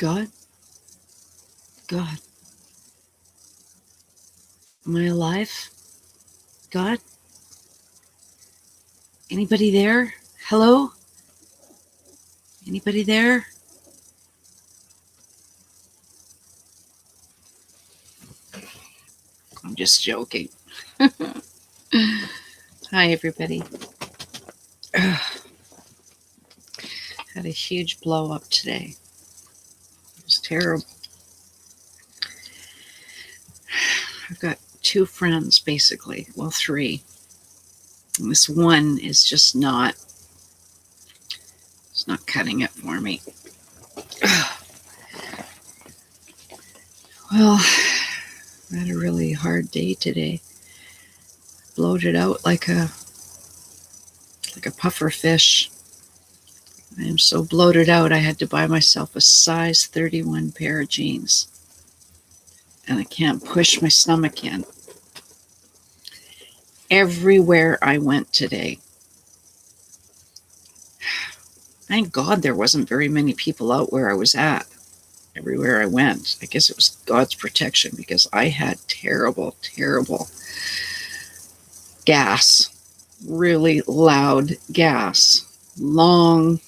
God, God, am I alive? God, anybody there? Hello? Anybody there? I'm just joking. Hi, everybody. Had a huge blow up today. It was terrible. I've got two friends, basically. Well, three. And this one is just not, it's not cutting it for me. Well, I had a really hard day today. Bloated out like a puffer fish. I am so bloated out, I had to buy myself a size 31 pair of jeans. And I can't push my stomach in. Everywhere I went today. Thank God there wasn't very many people out where I was at. Everywhere I went. I guess it was God's protection because I had terrible, terrible gas. Really loud gas. Long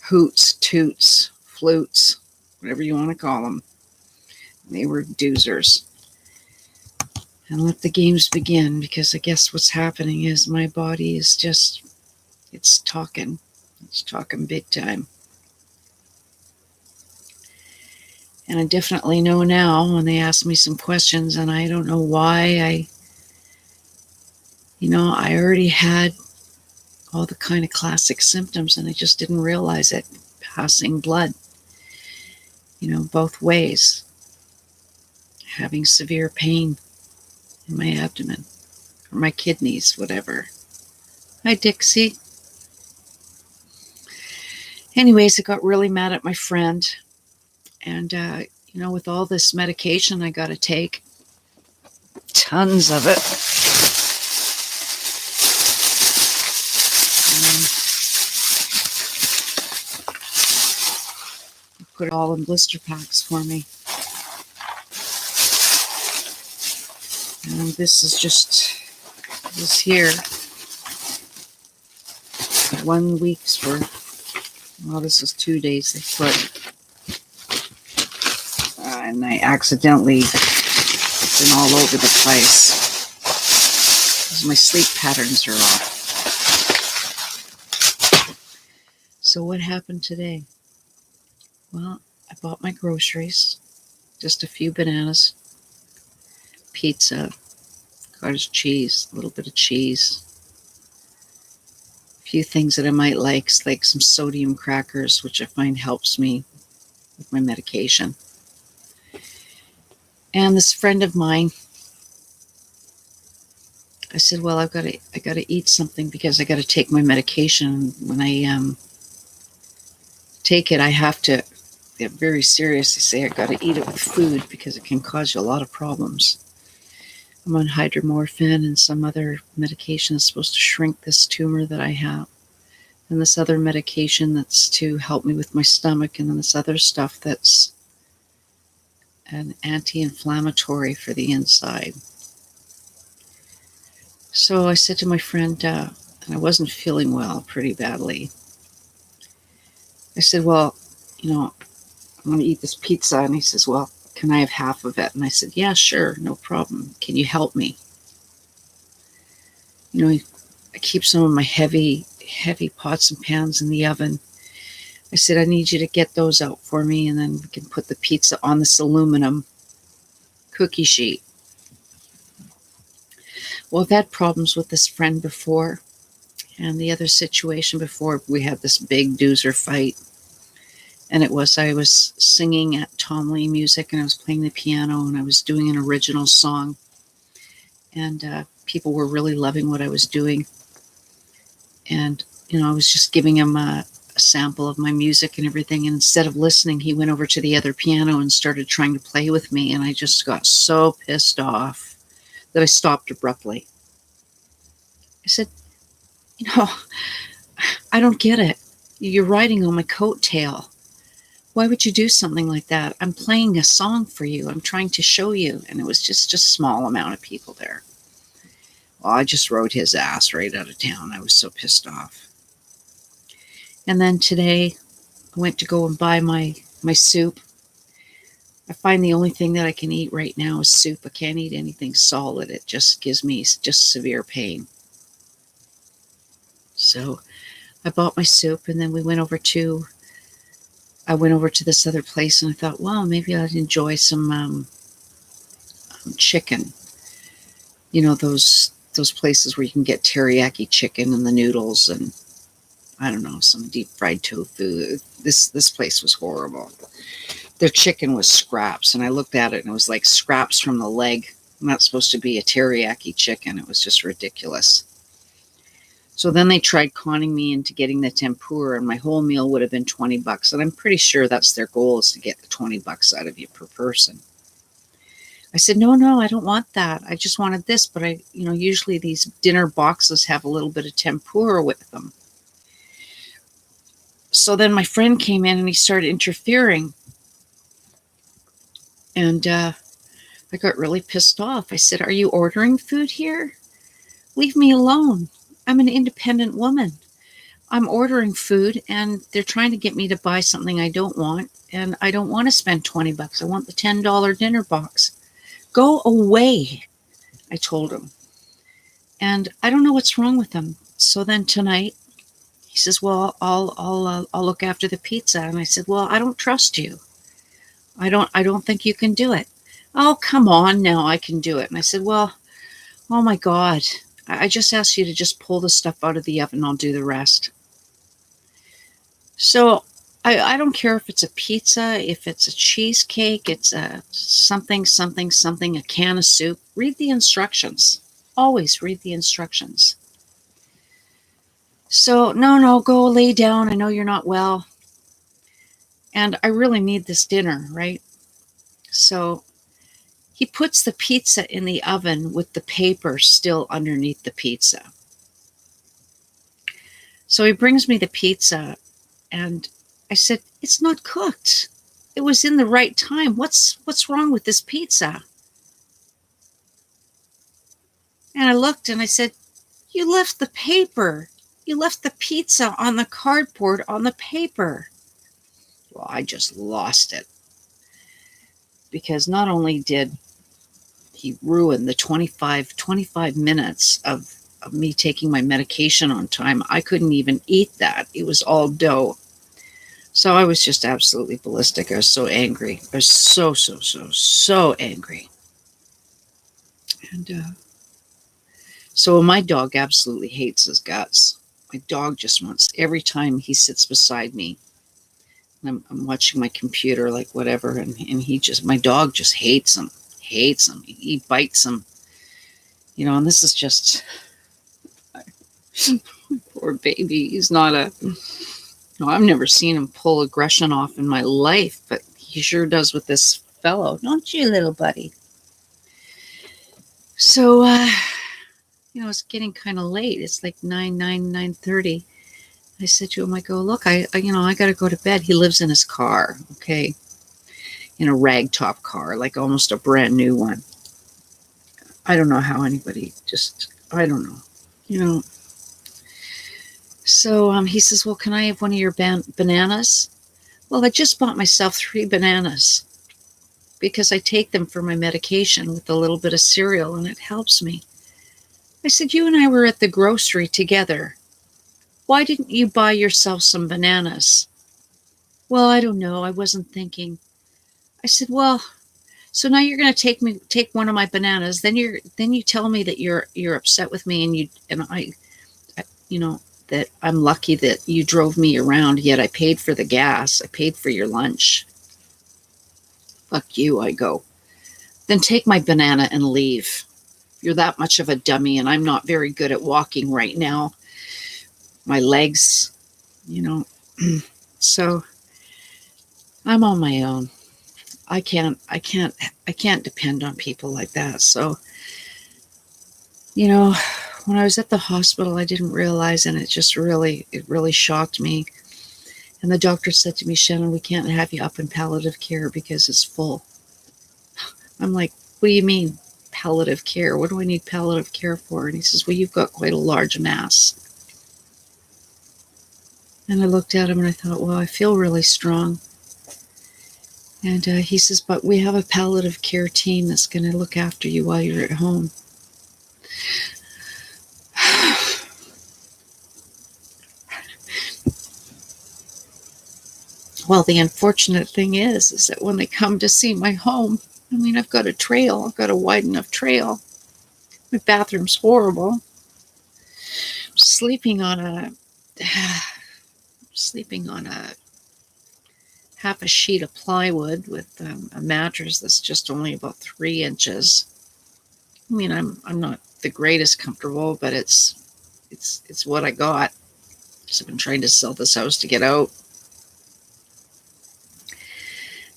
hoots, toots, flutes, whatever you want to call them. They were doozers. And let the games begin, because I guess what's happening is my body is just, it's talking big time. And I definitely know now when they ask me some questions, and I don't know why I already had all the kind of classic symptoms, and I just didn't realize it. Passing blood, both ways. Having severe pain in my abdomen or my kidneys, whatever. Hi, Dixie. Anyways, I got really mad at my friend. And, with all this medication I got to take, tons of it. Put it all in blister packs for me. And this here. 1 week's worth. Well, this is 2 days they put. And I accidentally been all over the place because my sleep patterns are off. So what happened today? Well, I bought my groceries, just a few bananas, pizza, cottage cheese, a little bit of cheese, a few things that I might like some sodium crackers, which I find helps me with my medication. And this friend of mine, I said, well, I got to eat something because I got to take my medication. When I take it, I have to get very serious. They say I got to eat it with food because it can cause you a lot of problems. I'm on hydromorphine and some other medication that's supposed to shrink this tumor that I have. And this other medication that's to help me with my stomach. And then this other stuff that's an anti-inflammatory for the inside. So I said to my friend, and I wasn't feeling well pretty badly. I said, well, I'm going to eat this pizza. And he says, well, can I have half of it? And I said, yeah, sure, no problem. Can you help me? I keep some of my heavy pots and pans in the oven. I said, I need you to get those out for me, and then we can put the pizza on this aluminum cookie sheet. Well, I've had problems with this friend before, and the other situation before, we had this big doozer fight. And I was singing at Tom Lee Music, and I was playing the piano, and I was doing an original song. And people were really loving what I was doing. And, I was just giving him a sample of my music and everything. And instead of listening, he went over to the other piano and started trying to play with me. And I just got so pissed off that I stopped abruptly. I said, I don't get it. You're riding on my coattail. Why would you do something like that? I'm playing a song for you. I'm trying to show you. And it was just a small amount of people there. Well, I just rode his ass right out of town. I was so pissed off. And then today, I went to go and buy my soup. I find the only thing that I can eat right now is soup. I can't eat anything solid. It just gives me just severe pain. So I bought my soup, and then I went over to this other place, and I thought, well, maybe I'd enjoy some chicken. You know, those places where you can get teriyaki chicken and the noodles and, I don't know, some deep fried tofu. This place was horrible. Their chicken was scraps, and I looked at it and it was like scraps from the leg. Not supposed to be a teriyaki chicken. It was just ridiculous. So then they tried conning me into getting the tempura, and my whole meal would have been $20. And I'm pretty sure that's their goal, is to get the $20 out of you per person. I said, no, I don't want that. I just wanted this. But usually these dinner boxes have a little bit of tempura with them. So then my friend came in and he started interfering. And I got really pissed off. I said, are you ordering food here? Leave me alone. I'm an independent woman. I'm ordering food, and they're trying to get me to buy something I don't want. And I don't want to spend $20. I want the $10 dinner box. Go away, I told him. And I don't know what's wrong with him. So then tonight, he says, well, I'll look after the pizza. And I said, well, I don't trust you. I don't think you can do it. Oh, come on now, I can do it. And I said, well, oh my God, I just asked you to just pull the stuff out of the oven. I'll do the rest. So I don't care if it's a pizza, if it's a cheesecake, it's a something, a can of soup. Read the instructions. Always read the instructions. So, no, go lay down. I know you're not well. And I really need this dinner, right? So he puts the pizza in the oven with the paper still underneath the pizza. So he brings me the pizza, and I said, it's not cooked. It was in the right time. What's wrong with this pizza? And I looked and I said, you left the paper. You left the pizza on the cardboard on the paper. Well, I just lost it. Because not only did he ruin the 25 minutes of me taking my medication on time, I couldn't even eat that. It was all dough. So I was just absolutely ballistic. I was so angry. I was so angry. And so my dog absolutely hates his guts. My dog just wants, every time he sits beside me, and I'm watching my computer, like whatever, and my dog just hates him. He bites him. And this is just, poor baby. He's not I've never seen him pull aggression off in my life, but he sure does with this fellow. Don't you, little buddy? So, it's getting kind of late. It's like 9:30. I said to him, I go, look, I got to go to bed. He lives in his car, okay? In a ragtop car, like almost a brand new one. I don't know how anybody I don't know, So he says, well, can I have one of your bananas? Well, I just bought myself 3 bananas because I take them for my medication with a little bit of cereal, and it helps me. I said, you and I were at the grocery together. Why didn't you buy yourself some bananas? Well, I don't know. I wasn't thinking. I said, well, so now you're going to take one of my bananas. Then you tell me that you're upset with me, and I that I'm lucky that you drove me around, yet I paid for the gas. I paid for your lunch. Fuck you, I go. Then take my banana and leave. You're that much of a dummy, and I'm not very good at walking right now. My legs, So I'm on my own. I can't depend on people like that. So, when I was at the hospital, I didn't realize, and it really shocked me. And the doctor said to me, Shannon, we can't have you up in palliative care because it's full. I'm like, what do you mean, palliative care? What do I need palliative care for? And he says, well, you've got quite a large mass. And I looked at him and I thought, well, I feel really strong. And he says, but we have a palliative care team that's going to look after you while you're at home. Well, the unfortunate thing is that when they come to see my home, I mean, I've got a trail. I've got a wide enough trail. My bathroom's horrible. I'm sleeping on a half a sheet of plywood with a mattress that's just only about 3 inches. I mean, I'm not the greatest comfortable, but it's what I got. Because I've been trying to sell this house to get out.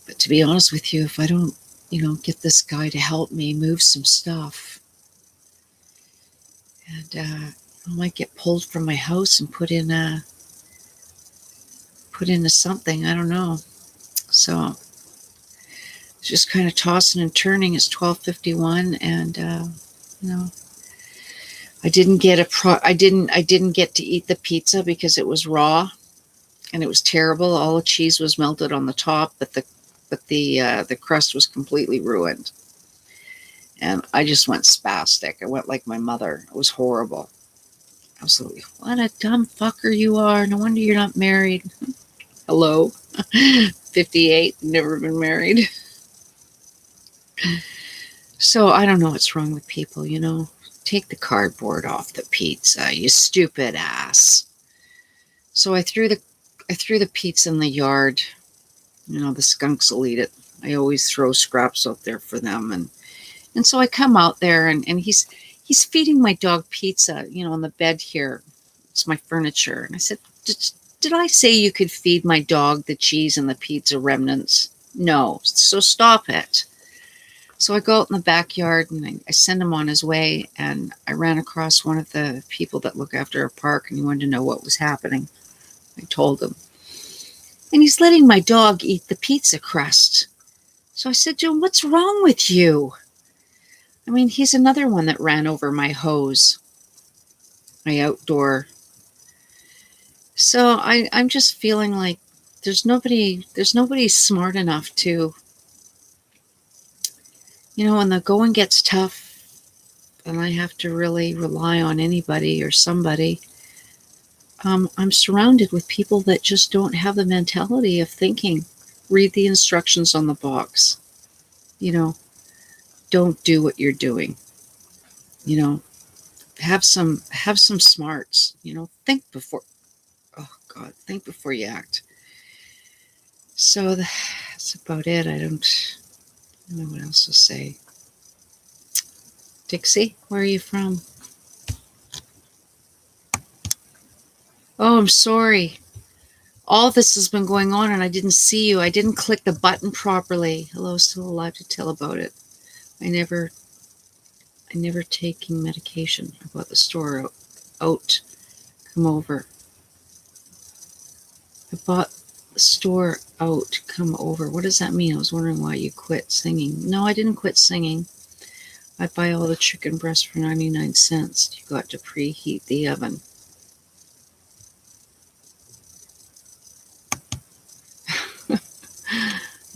But to be honest with you, if I don't, get this guy to help me move some stuff, and I might get pulled from my house and put into something. I don't know. So it's just kind of tossing and turning. It's 12:51, and I didn't get I didn't get to eat the pizza because it was raw, and it was terrible. All the cheese was melted on the top, but the crust was completely ruined. And I just went spastic. I went like my mother. It was horrible. Absolutely. What a dumb fucker you are. No wonder you're not married. Hello. 58, never been married. So I don't know what's wrong with people, Take the cardboard off the pizza, you stupid ass. So I threw the pizza in the yard. The skunks will eat it. I always throw scraps out there for them. And so I come out there, and he's feeding my dog pizza, on the bed here. It's my furniture. And I said, did I say you could feed my dog the cheese and the pizza remnants? No. So stop it. So I go out in the backyard, and I send him on his way. And I ran across one of the people that look after a park, and he wanted to know what was happening. I told him. And he's letting my dog eat the pizza crust. So I said to him, what's wrong with you? I mean, he's another one that ran over my hose, my outdoor. So I'm just feeling like there's nobody smart enough to, when the going gets tough and I have to really rely on anybody or somebody, I'm surrounded with people that just don't have the mentality of thinking. Read the instructions on the box. Don't do what you're doing. Have some smarts. Think before. Oh God, think before you act. So that's about it. I don't know what else to say. Dixie, where are you from? Oh, I'm sorry. All this has been going on and I didn't see you. I didn't click the button properly. Hello, still alive to tell about it. I never taking medication. I bought the store out. Come over. I bought the store out. Come over. What does that mean? I was wondering why you quit singing. No, I didn't quit singing. I buy all the chicken breasts for 99 cents. You got to preheat the oven.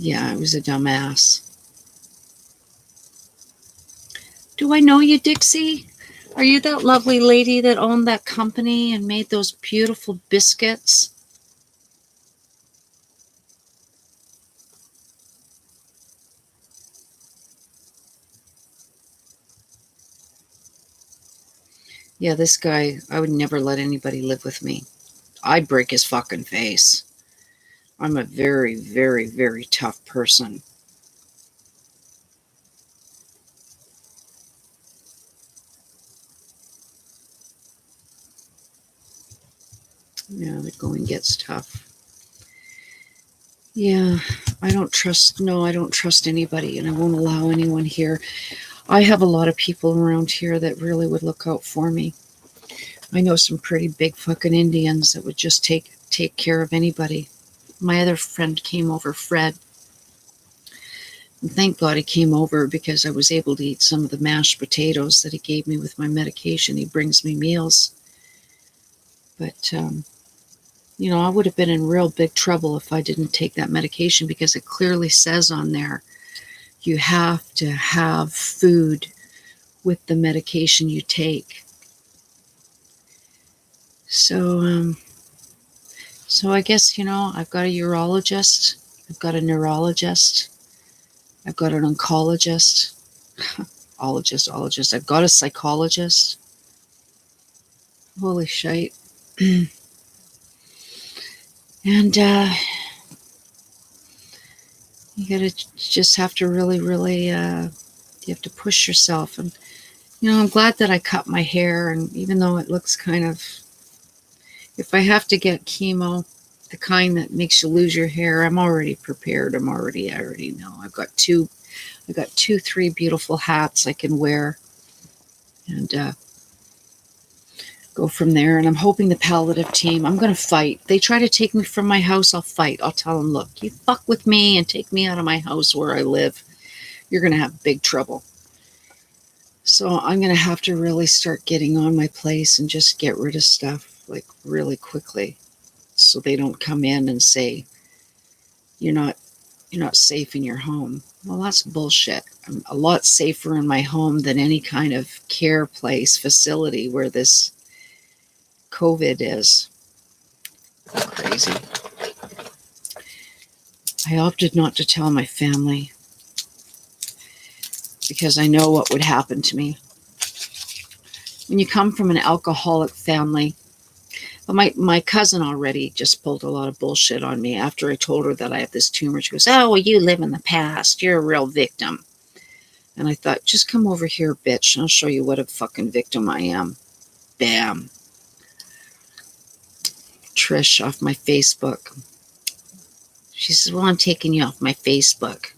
Yeah, I was a dumbass. Do I know you, Dixie? Are you that lovely lady that owned that company and made those beautiful biscuits? Yeah, this guy, I would never let anybody live with me. I'd break his fucking face. I'm a very, very, very tough person. Yeah, the going gets tough. Yeah, I don't trust anybody, and I won't allow anyone here. I have a lot of people around here that really would look out for me. I know some pretty big fucking Indians that would just take care of anybody. My other friend came over, Fred. And thank God he came over because I was able to eat some of the mashed potatoes that he gave me with my medication. He brings me meals. But, I would have been in real big trouble if I didn't take that medication, because it clearly says on there you have to have food with the medication you take. So, so I guess, I've got a urologist, I've got a neurologist, I've got an oncologist, ologist, I've got a psychologist. Holy shite. And you gotta just have to really, you have to push yourself. And, I'm glad that I cut my hair, and even though it looks kind of, if I have to get chemo, the kind that makes you lose your hair, I'm already prepared. I already know. I've got 3 beautiful hats I can wear, and go from there. And I'm hoping the palative team, I'm going to fight. They try to take me from my house, I'll fight. I'll tell them, look, you fuck with me and take me out of my house where I live, you're going to have big trouble. So I'm going to have to really start getting on my place and just get rid of stuff like really quickly, so they don't come in and say, you're not safe in your home. Well, that's bullshit. I'm a lot safer in my home than any kind of care place, facility where this COVID is. Crazy. I opted not to tell my family because I know what would happen to me. When you come from an alcoholic family, my cousin already just pulled a lot of bullshit on me after I told her that I have this tumor. She goes, oh, well, you live in the past. You're a real victim. And I thought, just come over here, bitch, and I'll show you what a fucking victim I am. Bam. Trish off my Facebook. She says, well, I'm taking you off my Facebook.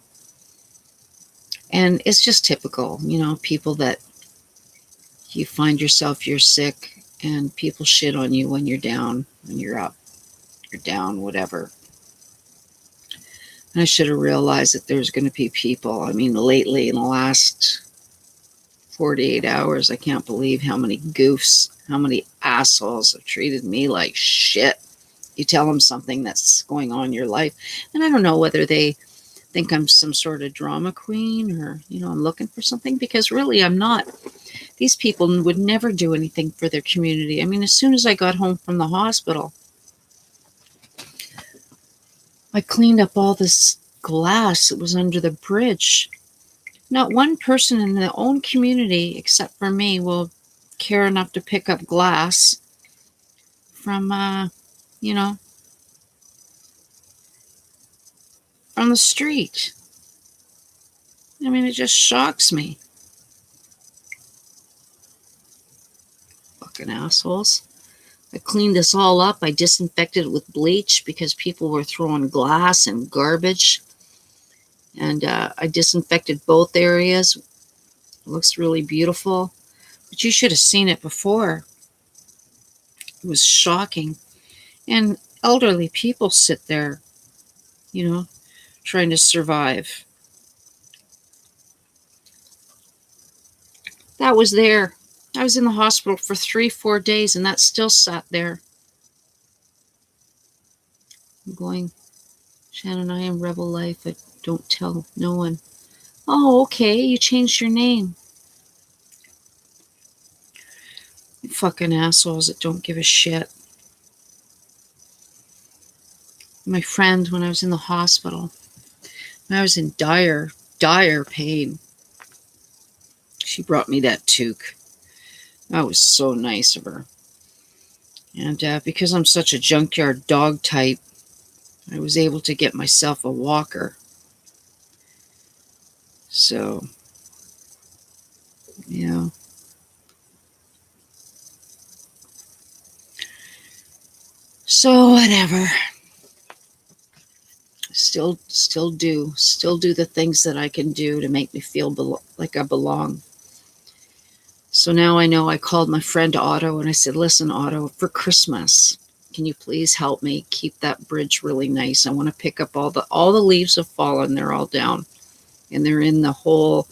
And it's just typical, people that you find yourself, you're sick, and people shit on you when you're down, when you're up, you're down, whatever. And I should have realized that there's going to be people. I mean, lately, in the last 48 hours, I can't believe how many goofs, how many assholes have treated me like shit. You tell them something that's going on in your life, and I don't know whether they think I'm some sort of drama queen or, I'm looking for something, because really I'm not. These people would never do anything for their community. I mean, as soon as I got home from the hospital, I cleaned up all this glass that was under the bridge. Not one person in their own community, except for me, will care enough to pick up glass from, from the street. I mean, it just shocks me. Fucking assholes. I cleaned this all up. I disinfected it with bleach because people were throwing glass and garbage. And I disinfected both areas. It looks really beautiful. But you should have seen it before. It was shocking. And elderly people sit there, trying to survive. That was there. I was in the hospital for 3-4 days, and that still sat there. I'm going, Shannon, I am Rebel Life. I don't tell no one. Oh, okay, you changed your name. You fucking assholes that don't give a shit. My friend, when I was in the hospital, I was in dire pain. She brought me that toque. That was so nice of her. And because I'm such a junkyard dog type, I was able to get myself a walker. So, yeah. So whatever. Still do the things that I can do to make me feel like I belong. So now I know. I called my friend Otto and I said, listen, Otto, for Christmas, Can you please help me keep that bridge really nice? I want to pick up all the leaves have fallen. They're all down, and they're in the whole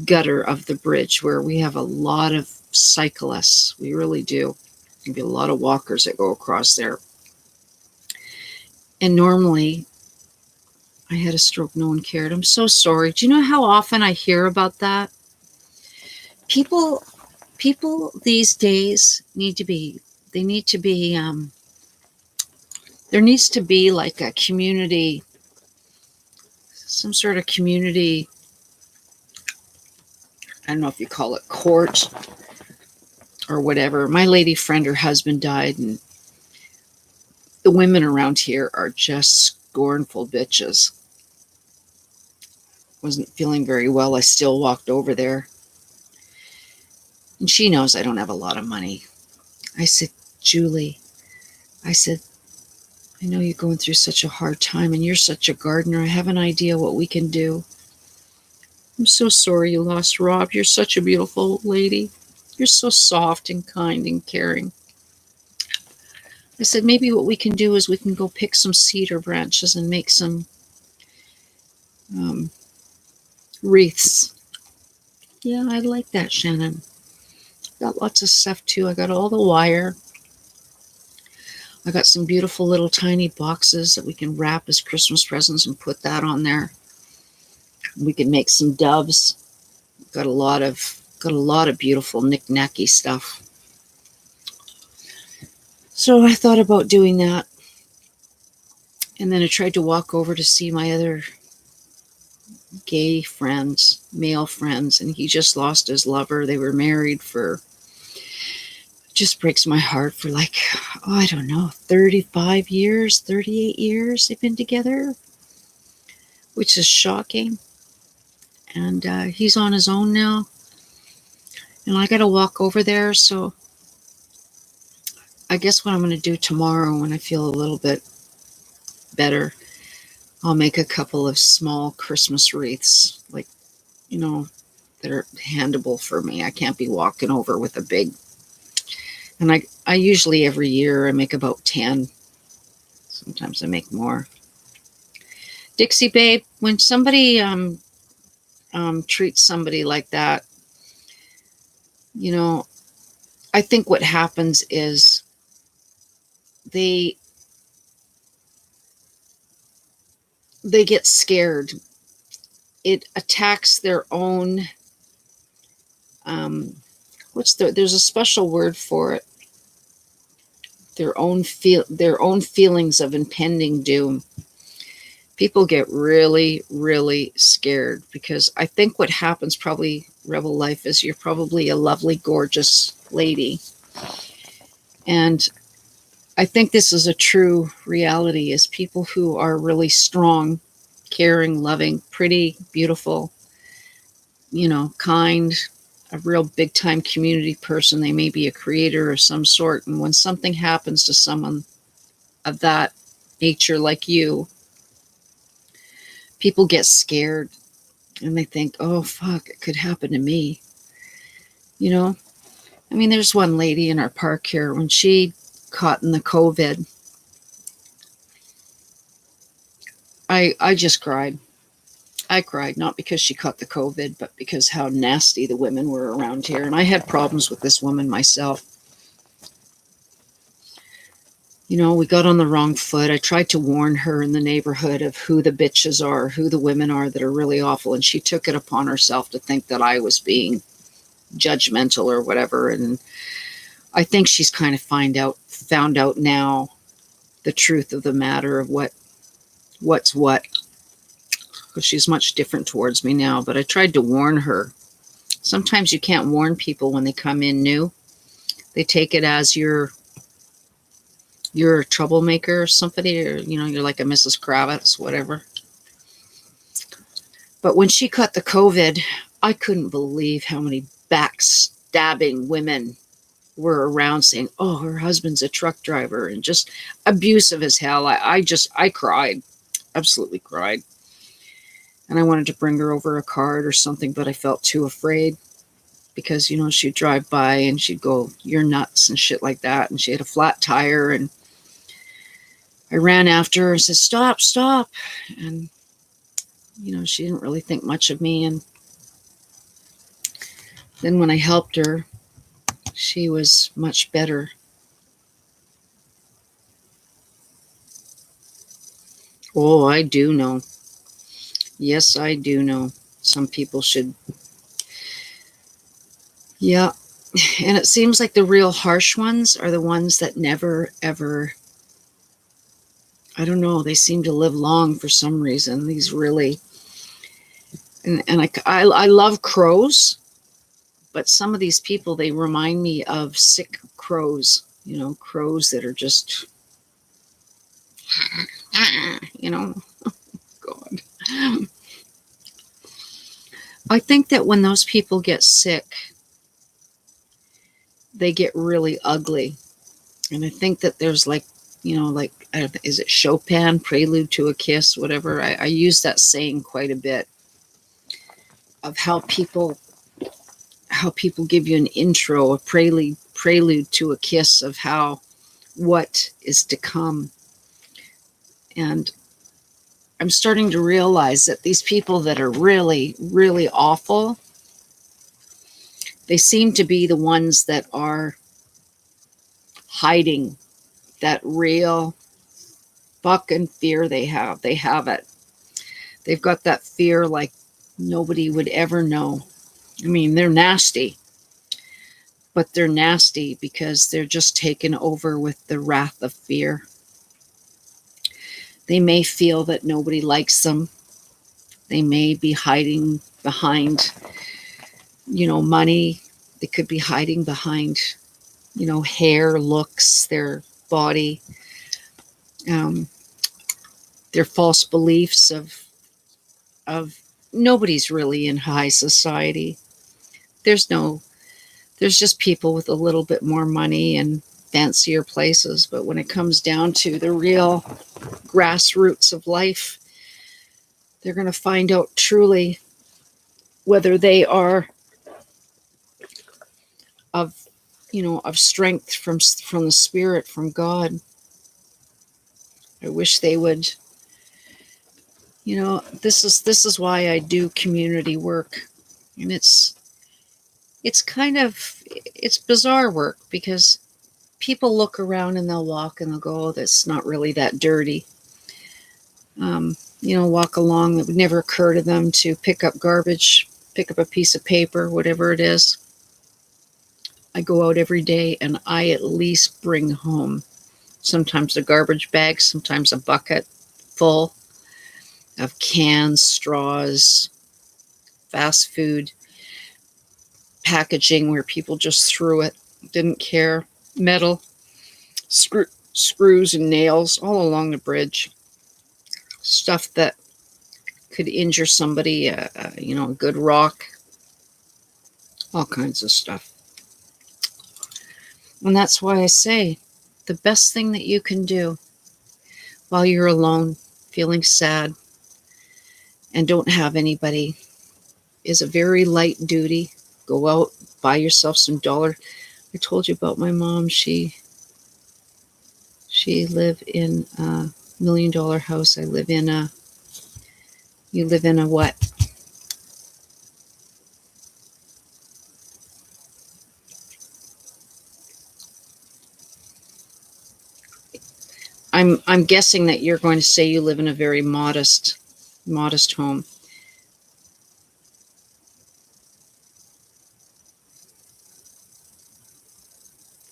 gutter of the bridge where we have a lot of cyclists. We really do. There'll be a lot of walkers that go across there. And normally, I had a stroke. No one cared. I'm so sorry. Do you know how often I hear about that? People, people these days need to be. They need to be. There needs to be like a community, some sort of community. I don't know if you call it court or whatever. My lady friend, her husband died, and the women around here are just scornful bitches. Wasn't feeling very well. I still walked over there. And she knows I don't have a lot of money. I said, Julie, I said, I know you're going through such a hard time and you're such a gardener. I have an idea what we can do. I'm so sorry you lost Rob. You're such a beautiful lady. You're so soft and kind and caring. I said, maybe what we can do is we can go pick some cedar branches and make some wreaths. Yeah, I like that, Shannon. Got lots of stuff too. I got all the wire. I got some beautiful little tiny boxes that we can wrap as Christmas presents and put that on there. We can make some doves. Got a lot of beautiful knick-knacky stuff. So I thought about doing that. And then I tried to walk over to see my other gay friends, male friends, and he just lost his lover. They were married for, just breaks my heart, for like, oh, I don't know, 35 years, 38 years they've been together, which is shocking. And he's on his own now. And I got to walk over there. So I guess what I'm going to do tomorrow when I feel a little bit better, I'll make a couple of small Christmas wreaths, like, that are handable for me. I can't be walking over with a big. And I usually every year I make about 10. Sometimes I make more. Dixie babe, when somebody treats somebody like that, I think what happens is they get scared. It attacks their own, there's a special word for it. Their own feelings of impending doom. People get really, really scared because I think what happens probably, Rebel Life, is you're probably a lovely, gorgeous lady. And I think this is a true reality, is people who are really strong, caring, loving, pretty, beautiful, kind, a real big time community person. They may be a creator of some sort. And when something happens to someone of that nature, like you, people get scared and they think, oh, fuck, it could happen to me. I mean, there's one lady in our park here, when she caught in the COVID, I just cried. I cried, not because she caught the COVID, but because how nasty the women were around here. And I had problems with this woman myself. We got on the wrong foot. I tried to warn her in the neighborhood of who the bitches are, who the women are that are really awful. And she took it upon herself to think that I was being judgmental or whatever. And I think she's kind of found out now the truth of the matter of what's what. Because she's much different towards me now. But I tried to warn her. Sometimes you can't warn people when they come in new. They take it as you're a troublemaker or somebody, or, you're like a Mrs. Kravitz, whatever. But when she caught the COVID, I couldn't believe how many backstabbing women were around saying, oh, her husband's a truck driver, and just abusive as hell. I cried, absolutely cried. And I wanted to bring her over a card or something, but I felt too afraid because, she'd drive by and she'd go, you're nuts and shit like that. And she had a flat tire, and I ran after her and said, "Stop, stop." And, she didn't really think much of me. And then when I helped her, she was much better. Oh, I do know. Yes, I do know. Some people should. Yeah. And it seems like the real harsh ones are the ones that never, ever, I don't know, they seem to live long for some reason. These really, and I love crows, but some of these people, they remind me of sick crows, crows that are just, God. I think that when those people get sick, they get really ugly. And I think that there's like, like, I don't know, is it Chopin, Prelude to a Kiss, whatever? I use that saying quite a bit of how people give you an intro, a prelude to a kiss of what is to come. And I'm starting to realize that these people that are really, really awful, they seem to be the ones that are hiding that real fucking fear they have. They have it. They've got that fear like nobody would ever know. I mean, they're nasty, but they're nasty because they're just taken over with the wrath of fear. They may feel that nobody likes them. They may be hiding behind, money. They could be hiding behind, hair, looks, their body, um, their false beliefs of nobody's really in high society. There's no there's just people with a little bit more money and fancier places. But when it comes down to the real grassroots of life, they're going to find out truly whether they are of of strength from the spirit, from God. I wish they would. This is why I do community work, and it's bizarre work because people look around and they'll walk and they'll go, "Oh, that's not really that dirty." Walk along. It would never occur to them to pick up garbage, pick up a piece of paper, whatever it is. I go out every day and I at least bring home sometimes a garbage bag, sometimes a bucket full of cans, straws, fast food packaging where people just threw it, didn't care, metal, screws and nails all along the bridge, stuff that could injure somebody, a good rock, all kinds of stuff. And that's why I say the best thing that you can do while you're alone, feeling sad, and don't have anybody is a very light duty. Go out, buy yourself some dollar. I told you about my mom. She lived in a $1 million house. You live in a what? I'm guessing that you're going to say you live in a very modest home.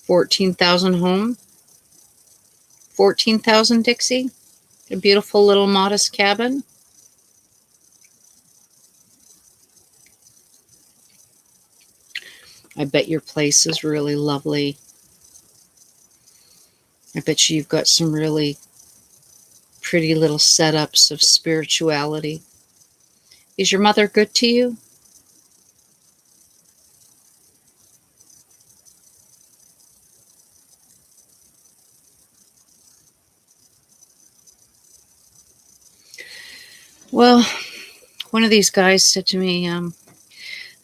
14,000 home? 14,000, Dixie? A beautiful little modest cabin? I bet your place is really lovely. I bet you've got some really pretty little setups of spirituality. Is your mother good to you? Well, one of these guys said to me,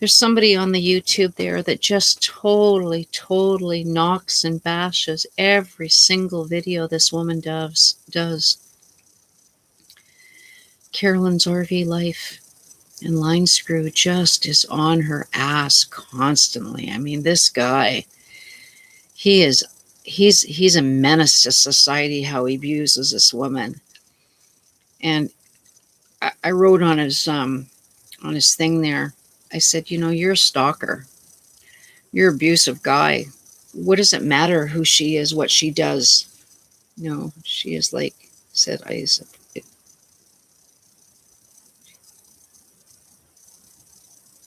somebody on the YouTube there that just totally knocks and bashes every single video this woman does. Carolyn's RV life. And Line Screw just is on her ass constantly. I mean, this guy, he's a menace to society, how he abuses this woman. And I wrote on his thing there, I said, you know, you're a stalker. You're an abusive guy. What does it matter who she is, what she does? No, she is like, said I said,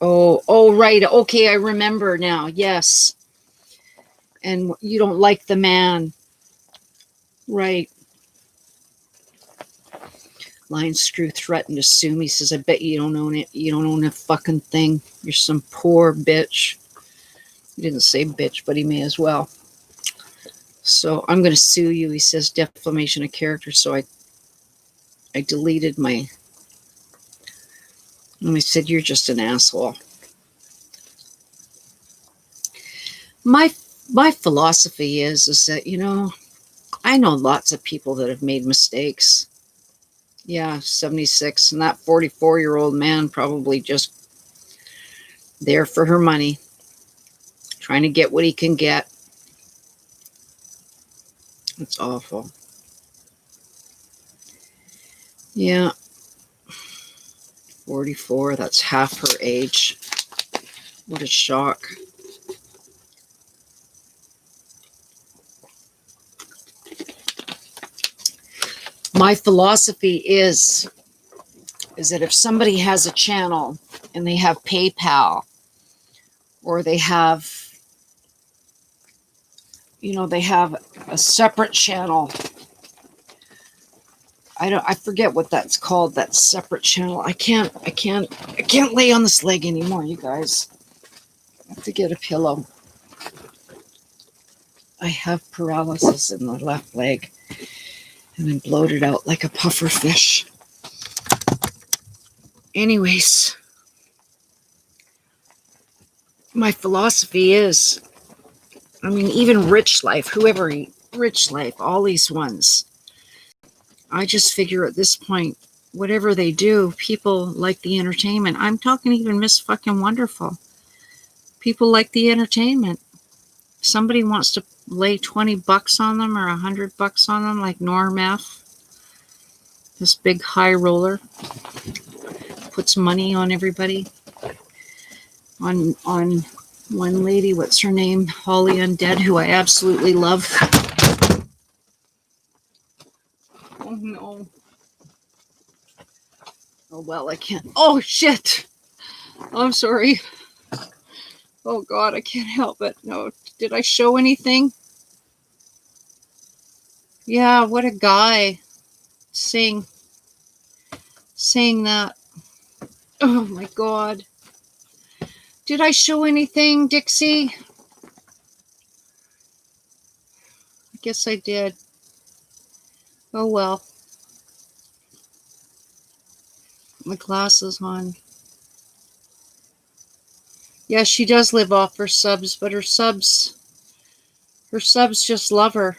oh, right. Okay, I remember now. Yes. And you don't like the man. Right. Lion Screw threatened to sue me. He says, I bet you don't own it. You don't own a fucking thing. You're some poor bitch. He didn't say bitch, but he may as well. So I'm going to sue you. He says defamation of character. So I deleted my, and I said, you're just an asshole. My philosophy is that, you know, I know lots of people that have made mistakes. Yeah, 76. And that 44-year-old man probably just there for her money, trying to get what he can get. It's awful. Yeah. 44, that's half her age. What a shock. My philosophy is that if somebody has a channel and they have PayPal, or they have, you know, they have a separate channel. I forget what that's called, that separate channel. I can't lay on this leg anymore, you guys. I have to get a pillow. I have paralysis in the left leg, and I'm bloated out like a puffer fish. Anyways, my philosophy is, I mean, even Rich Life, Rich Life, all these ones, I just figure at this point, whatever they do, people like the entertainment. I'm talking even Miss Fucking Wonderful. People like the entertainment. Somebody wants to lay $20 on them or $100 on them, like Norm F, this big high roller, puts money on everybody. On one lady, what's her name? Holly Undead, who I absolutely love. Oh no. Oh well, I can't. Oh shit. I'm sorry. Oh God, I can't help it. No, did I show anything? Yeah, what a guy saying that. Oh my God. Did I show anything, Dixie? I guess I did. Oh well. My glasses on. Yeah, she does live off her subs, but her subs just love her.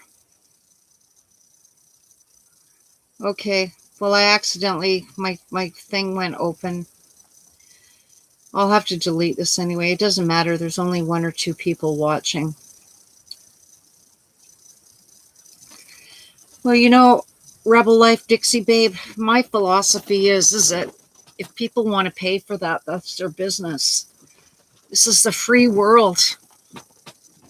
Okay. Well, I accidentally, my thing went open. I'll have to delete this anyway. It doesn't matter. There's only 1 or 2 people watching. Well, you know, Rebel Life Dixie Babe, my philosophy is that if people want to pay for that, that's their business. This is the free world.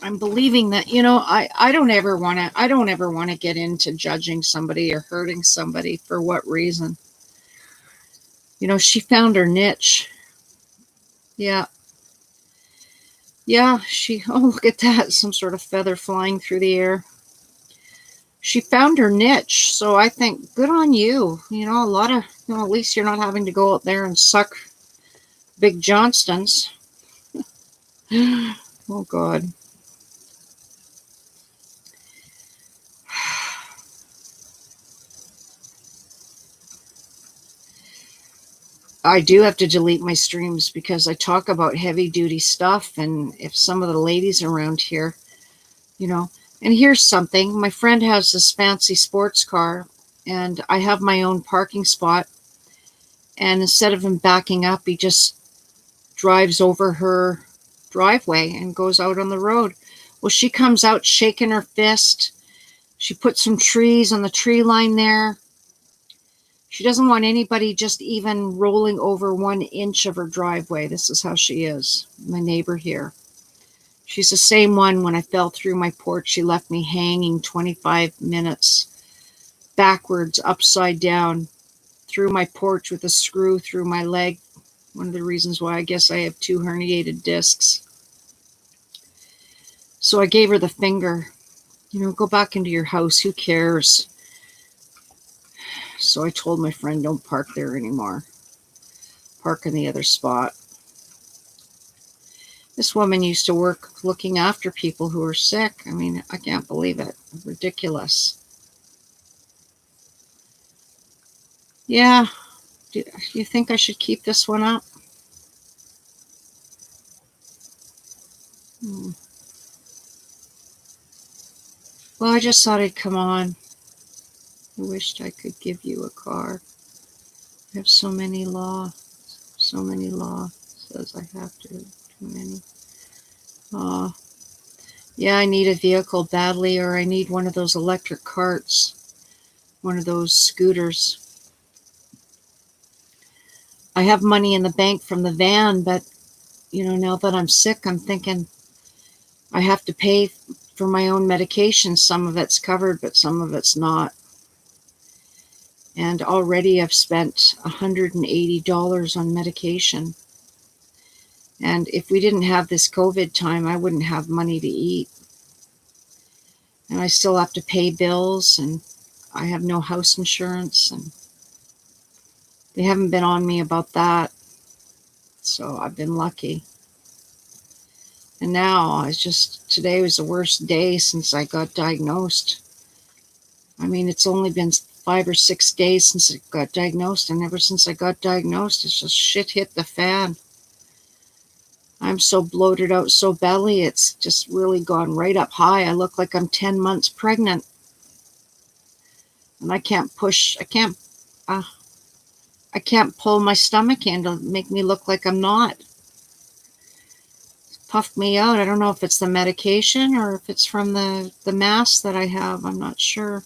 I'm believing that, you know, I don't ever want to get into judging somebody or hurting somebody for what reason. You know, she found her niche. Yeah. Yeah, oh, look at that. Some sort of feather flying through the air. She found her niche. So I think good on you. You know, a lot of, you know, at least you're not having to go out there and suck Big Johnstons. Oh, God. I do have to delete my streams because I talk about heavy duty stuff. And if some of the ladies around here, you know, and here's something, my friend has this fancy sports car and I have my own parking spot. And instead of him backing up, he just drives over her driveway and goes out on the road. Well, she comes out shaking her fist. She put some trees on the tree line there. She doesn't want anybody just even rolling over 1 inch of her driveway. This is how she is, my neighbor here. She's the same one when I fell through my porch. She left me hanging 25 minutes backwards, upside down, through my porch with a screw through my leg. One of the reasons why I guess I have 2 herniated discs. So I gave her the finger. Go back into your house. Who cares? So I told my friend, don't park there anymore. Park in the other spot. This woman used to work looking after people who are sick. I mean, I can't believe it. Ridiculous. Yeah. Do you think I should keep this one up? Well, I just thought I'd come on. I wished I could give you a car. I have so many law. So many law says I have to. Too many. Yeah, I need a vehicle badly, or I need one of those electric carts. One of those scooters. I have money in the bank from the van, but, now that I'm sick, I'm thinking I have to pay for my own medication. Some of it's covered, but some of it's not. And already I've spent $180 on medication. And if we didn't have this COVID time, I wouldn't have money to eat. And I still have to pay bills, and I have no house insurance, and they haven't been on me about that. So I've been lucky. And now today was the worst day since I got diagnosed. I mean, it's only been 5 or 6 days since I got diagnosed, and ever since I got diagnosed, it's just shit hit the fan. I'm so bloated out so badly, it's just really gone right up high. I look like I'm 10 months pregnant. And I can't pull my stomach in to make me look like I'm not. It's puffed me out. I don't know if it's the medication or if it's from the mass that I have. I'm not sure.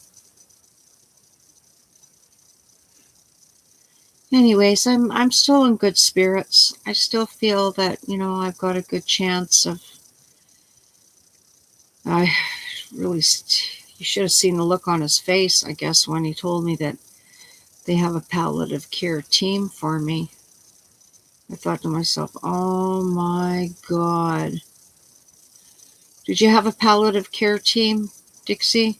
Anyways, I'm still in good spirits. I still feel that, I've got a good chance of, I really, you should have seen the look on his face, I guess, when he told me that they have a palliative care team for me. I thought to myself, oh my God. Did you have a palliative care team, Dixie?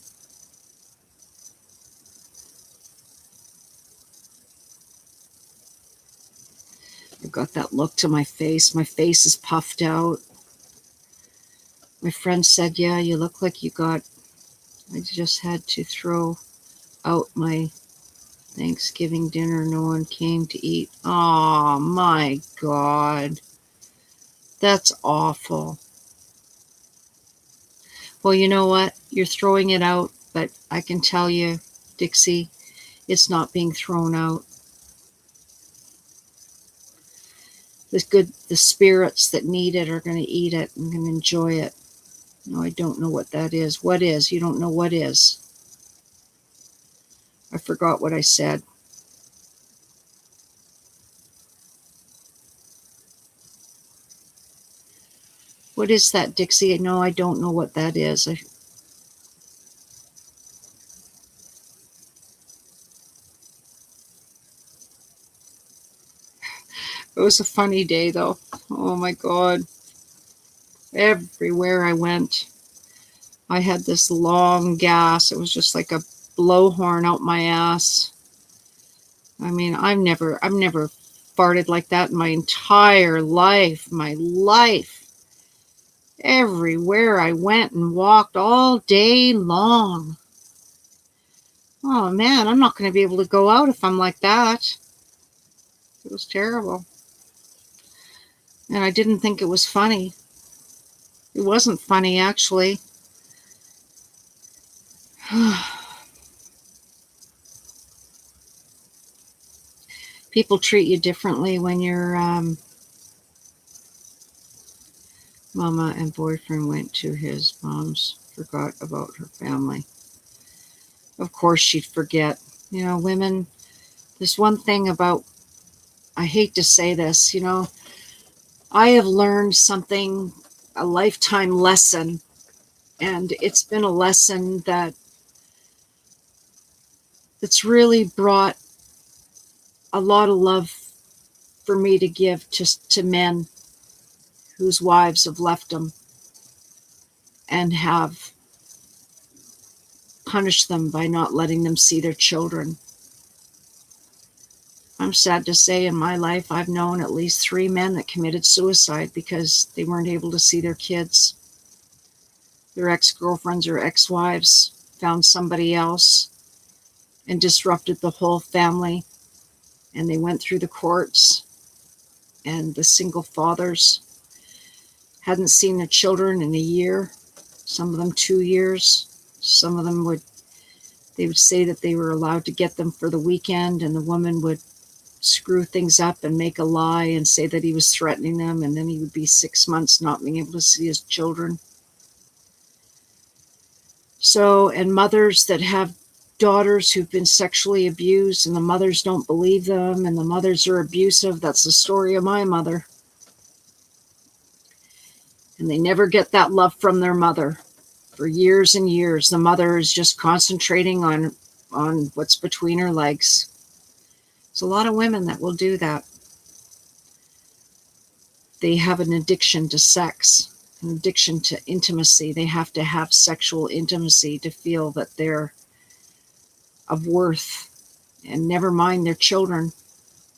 I got that look to my face. My face is puffed out. My friend said, yeah, you look like I just had to throw out my Thanksgiving dinner. No one came to eat. Oh my God. That's awful. Well, you know what? You're throwing it out, but I can tell you, Dixie, it's not being thrown out. The spirits that need it are going to eat it and going to enjoy it. No, I don't know what that is. What is? You don't know what is. I forgot what I said. What is that, Dixie? No, I don't know what that is. It was a funny day, though. Oh, my God. Everywhere I went, I had this long gas. It was just like a blowhorn out my ass. I mean, I've never farted like that in my entire life. My life. Everywhere I went and walked all day long. Oh, man, I'm not going to be able to go out if I'm like that. It was terrible. And I didn't think it was funny. It wasn't funny, actually. People treat you differently when your mama and boyfriend went to his mom's, forgot about her family. Of course she'd forget. You know, women, there's one thing about, I hate to say this, you know, I have learned something, a lifetime lesson, and it's been a lesson that's really brought a lot of love for me to give to men whose wives have left them and have punished them by not letting them see their children. I'm sad to say in my life I've known at least 3 men that committed suicide because they weren't able to see their kids. Their ex-girlfriends or ex-wives found somebody else and disrupted the whole family, and they went through the courts, and the single fathers hadn't seen their children in a year, some of them 2 years. Some of them would say that they were allowed to get them for the weekend, and the woman would screw things up and make a lie and say that he was threatening them, and then he would be 6 months not being able to see his children. So, and mothers that have daughters who've been sexually abused, and the mothers don't believe them, and the mothers are abusive. That's the story of my mother. And they never get that love from their mother. For years and years, the mother is just concentrating on what's between her legs. There's a lot of women that will do that. They have an addiction to sex, an addiction to intimacy. They have to have sexual intimacy to feel that they're of worth, and never mind their children,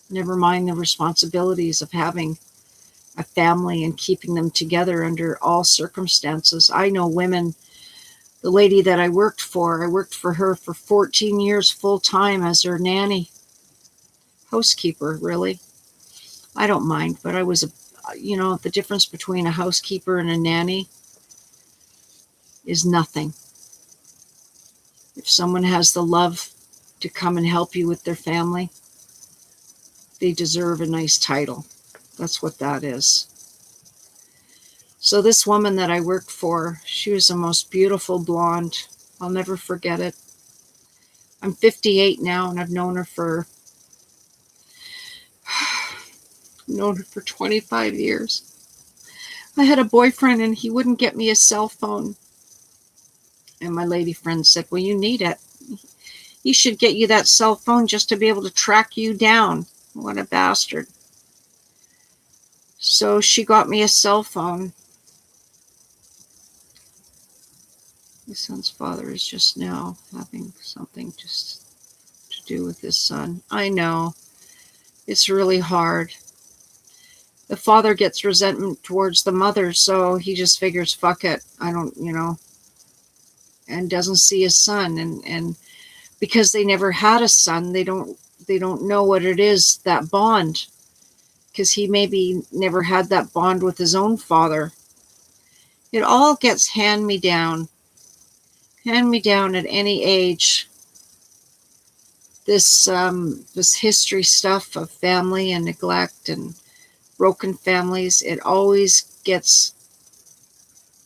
never mind the responsibilities of having a family and keeping them together under all circumstances. I know women, the lady that I worked for her for 14 years full time as her nanny, housekeeper, really. I don't mind, but I was the difference between a housekeeper and a nanny is nothing. If someone has the love to come and help you with their family, they deserve a nice title. That's what that is. So this woman that I worked for, she was the most beautiful blonde. I'll never forget it. I'm 58 now, and I've known her for 25 years. I had a boyfriend, and he wouldn't get me a cell phone. And my lady friend said, well, you need it. He should get you that cell phone just to be able to track you down. What a bastard. So she got me a cell phone. My son's father is just now having something just to do with his son. I know. It's really hard. The father gets resentment towards the mother, so he just figures, fuck it. I don't, and doesn't see his son. And because they never had a son, they don't know what it is, that bond. Because he maybe never had that bond with his own father. It all gets hand-me-down at any age. This history stuff of family and neglect and broken families, it always gets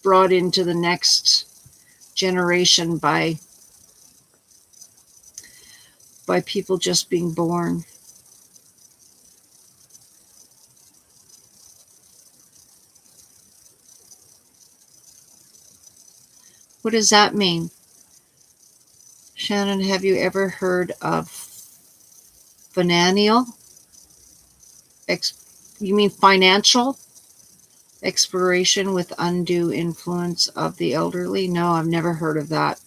brought into the next generation by people just being born. What does that mean? Shannon, have you ever heard of financial? You mean financial exploration with undue influence of the elderly? No, I've never heard of that.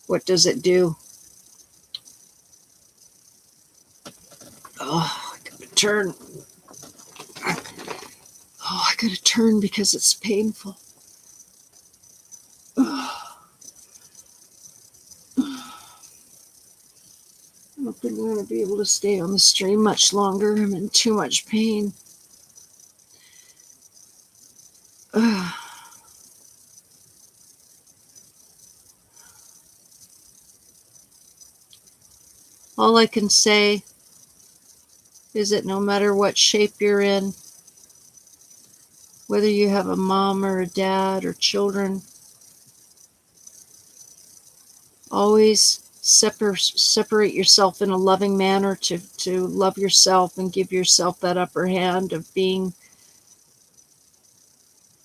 What does it do? Oh, I gotta turn. Oh, I gotta turn because it's painful. I don't I'm going to be able to stay on the stream much longer. I'm in too much pain. Ugh. All I can say is that no matter what shape you're in, whether you have a mom or a dad or children, always separate yourself in a loving manner to love yourself and give yourself that upper hand of being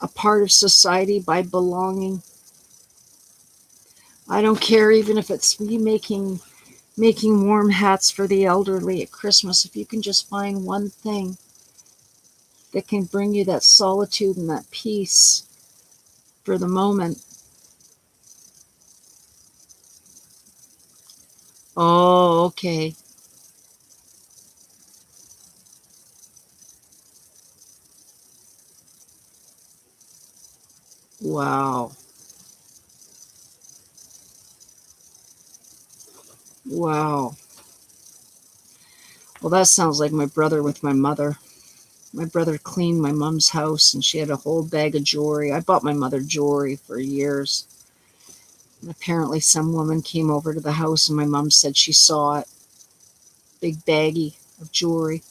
a part of society by belonging. I don't care even if it's me making warm hats for the elderly at Christmas. If you can just find one thing that can bring you that solitude and that peace for the moment. Oh, okay. Wow. Wow. Well, that sounds like my brother with my mother. My brother cleaned my mom's house and she had a whole bag of jewelry. I bought my mother jewelry for years. And apparently some woman came over to the house and my mom said she saw it. Big baggie of jewelry.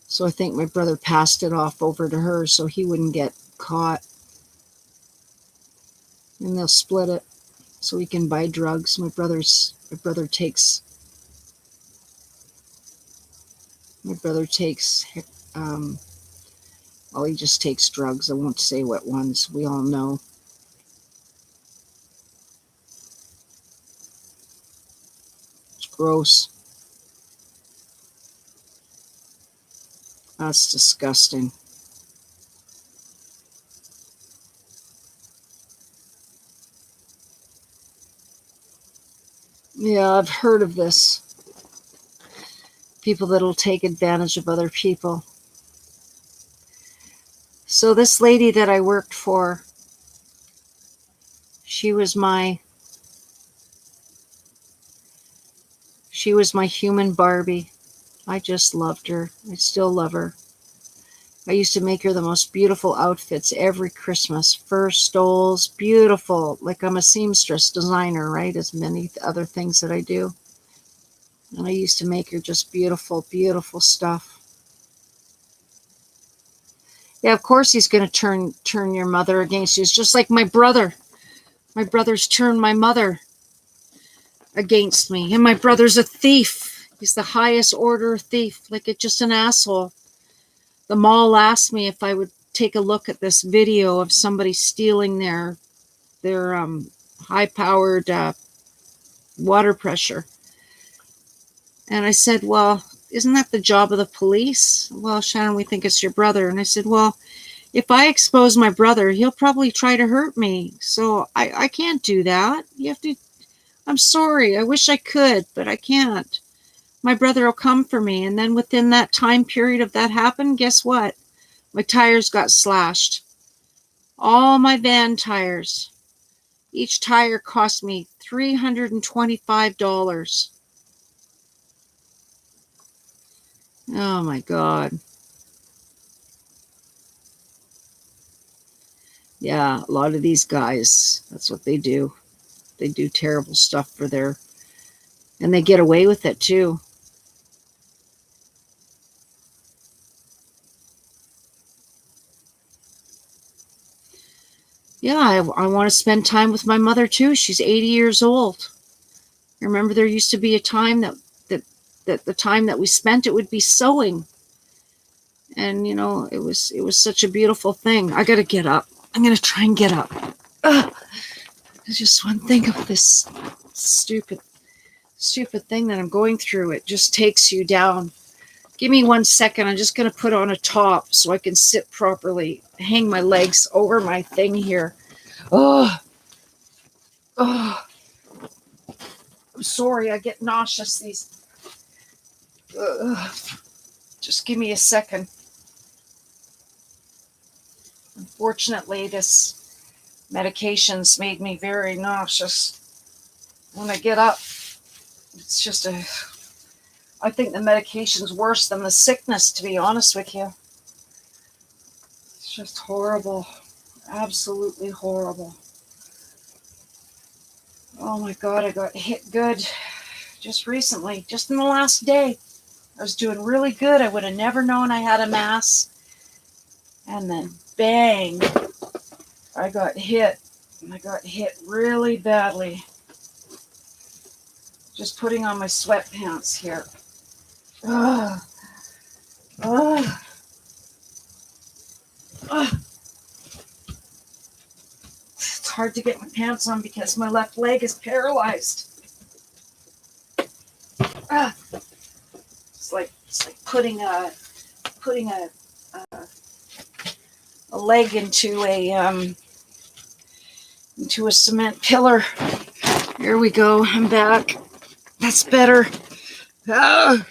So I think my brother passed it off over to her so he wouldn't get caught. And they'll split it so he can buy drugs. My brother takes um, well, he just takes drugs. I won't say what ones. We all know. It's gross. That's disgusting. Yeah, I've heard of this. People that'll take advantage of other people. So this lady that I worked for, she was my human Barbie. I just loved her. I still love her. I used to make her the most beautiful outfits every Christmas. Fur stoles, beautiful. Like I'm a seamstress designer, right? As many other things that I do. And I used to make her just beautiful, beautiful stuff. Yeah, of course he's going to turn your mother against you. It's just like my brother. My brother's turned my mother against me. And my brother's a thief. He's the highest order thief. Like it's just an asshole. The mall asked me if I would take a look at this video of somebody stealing their high-powered water pressure. And I said, well, isn't that the job of the police? Well, Shannon, we think it's your brother. And I said, well, if I expose my brother, he'll probably try to hurt me. So I can't do that. You have to, I'm sorry. I wish I could, but I can't. My brother will come for me. And then within that time period of that happened, guess what? My tires got slashed. All my van tires. Each tire cost me $325. Oh my God. Yeah, a lot of these guys, that's what they do. They do terrible stuff and they get away with it too. Yeah, I want to spend time with my mother too. She's 80 years old. I remember there used to be a time that the time that we spent, it would be sewing. And, it was such a beautiful thing. I got to get up. I'm going to try and get up. Ugh. I just want to think of this stupid thing that I'm going through. It just takes you down. Give me 1 second. I'm just going to put on a top so I can sit properly. Hang my legs over my thing here. Oh, I'm sorry. I get nauseous. Just give me a second. Unfortunately, this medication's made me very nauseous. When I get up, it's just I think the medication's worse than the sickness, to be honest with you. It's just horrible. Absolutely horrible. Oh my God, I got hit good just recently, just in the last day. I was doing really good. I would have never known I had a mass. And then bang, I got hit. And I got hit really badly. Just putting on my sweatpants here. Ugh. Ugh. Ugh. It's hard to get my pants on because my left leg is paralyzed. Ugh. It's like putting a leg into a cement pillar. Here we go. I'm back. That's better. Ah.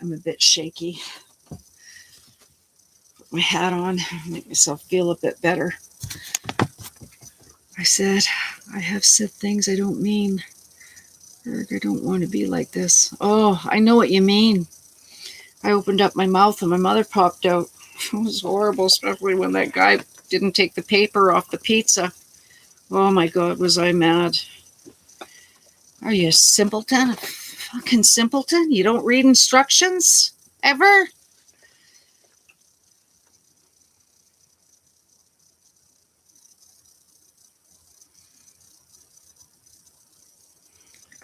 I'm a bit shaky. Put my hat on, make myself feel a bit better. I have said things I don't mean. I don't want to be like this. Oh, I know what you mean. I opened up my mouth and my mother popped out. It was horrible, especially when that guy didn't take the paper off the pizza. Oh my God, was I mad. Are you a simpleton? A fucking simpleton? You don't read instructions? Ever?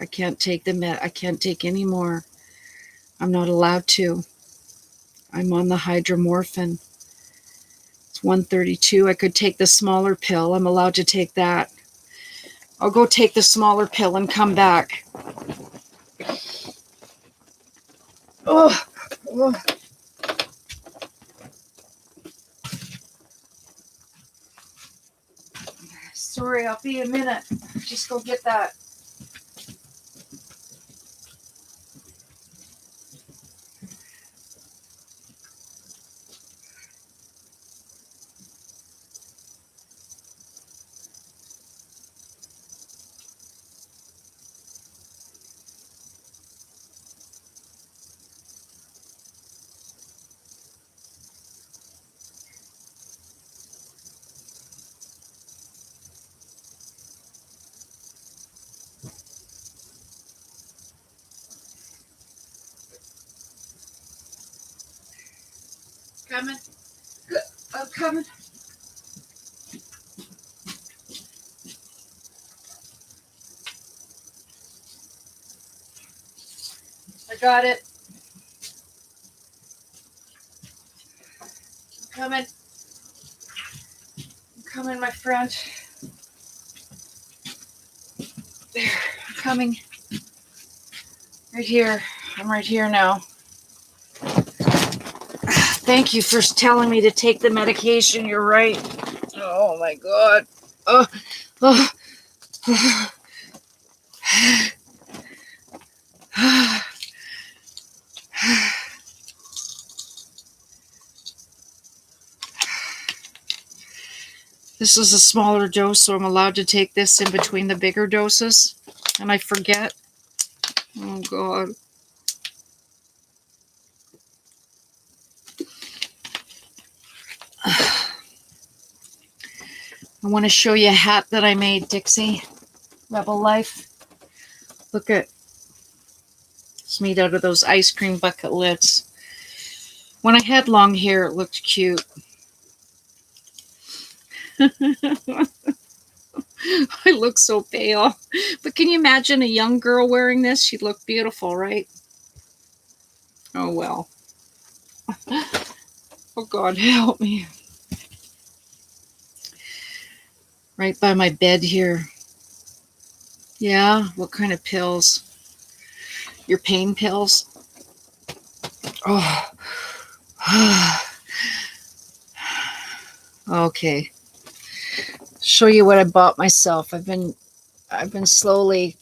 I can't take I can't take any more. I'm not allowed to. I'm on the hydromorphine. It's 132. I could take the smaller pill. I'm allowed to take that. I'll go take the smaller pill and come back. Oh, oh. Sorry, I'll be a minute. Just go get that. Coming. Good. I'm coming. I got it. I'm coming. I'm coming, my friend. There. I'm coming. Right here. I'm right here now. Thank you for telling me to take the medication. You're right. Oh my God. Oh, oh, oh. This is a smaller dose, so I'm allowed to take this in between the bigger doses. And I forget. Oh God. I want to show you a hat that I made, Dixie. Rebel Life. Look at, it's made out of those ice cream bucket lids. When I had long hair, it looked cute. I look so pale. But can you imagine a young girl wearing this? She'd look beautiful, right? Oh, well. Oh, God, help me. Right by my bed here. Yeah, what kind of pills? Your pain pills? Oh. Okay. Show you what I bought myself. I've been slowly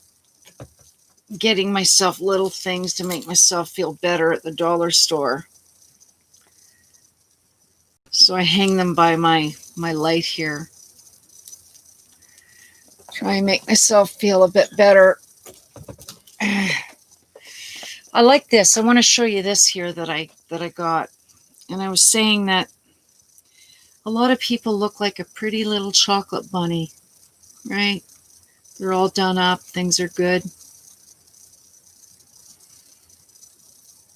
getting myself little things to make myself feel better at the dollar store. So I hang them by my light here. Try and make myself feel a bit better. I like this. I want to show you this here that I got. And I was saying that a lot of people look like a pretty little chocolate bunny, right? They're all done up. Things are good.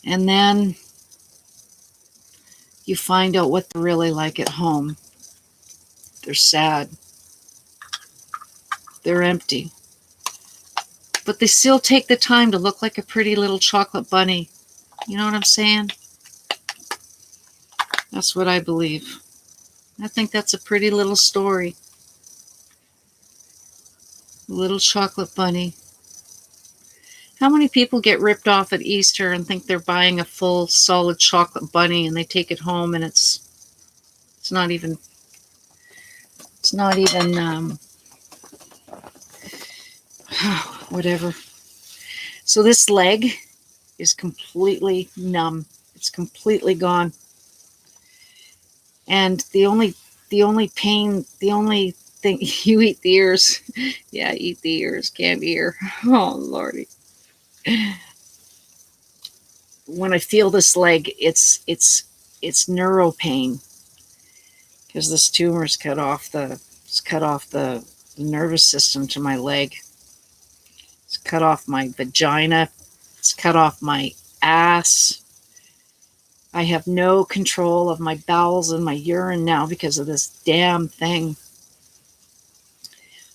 And then you find out what they're really like at home. They're sad. They're empty. But they still take the time to look like a pretty little chocolate bunny. You know what I'm saying? That's what I believe. I think that's a pretty little story. Little chocolate bunny. How many people get ripped off at Easter and think they're buying a full solid chocolate bunny and they take it home and it's not even whatever. So this leg is completely numb. It's completely gone. And the only pain, the only thing, you eat the ears. Yeah, eat the ears, candy ear. Oh, Lordy. When I feel this leg, it's neuro pain because this tumor's cut off the nervous system to my leg. It's cut off my vagina. It's cut off my ass. I have no control of my bowels and my urine now because of this damn thing.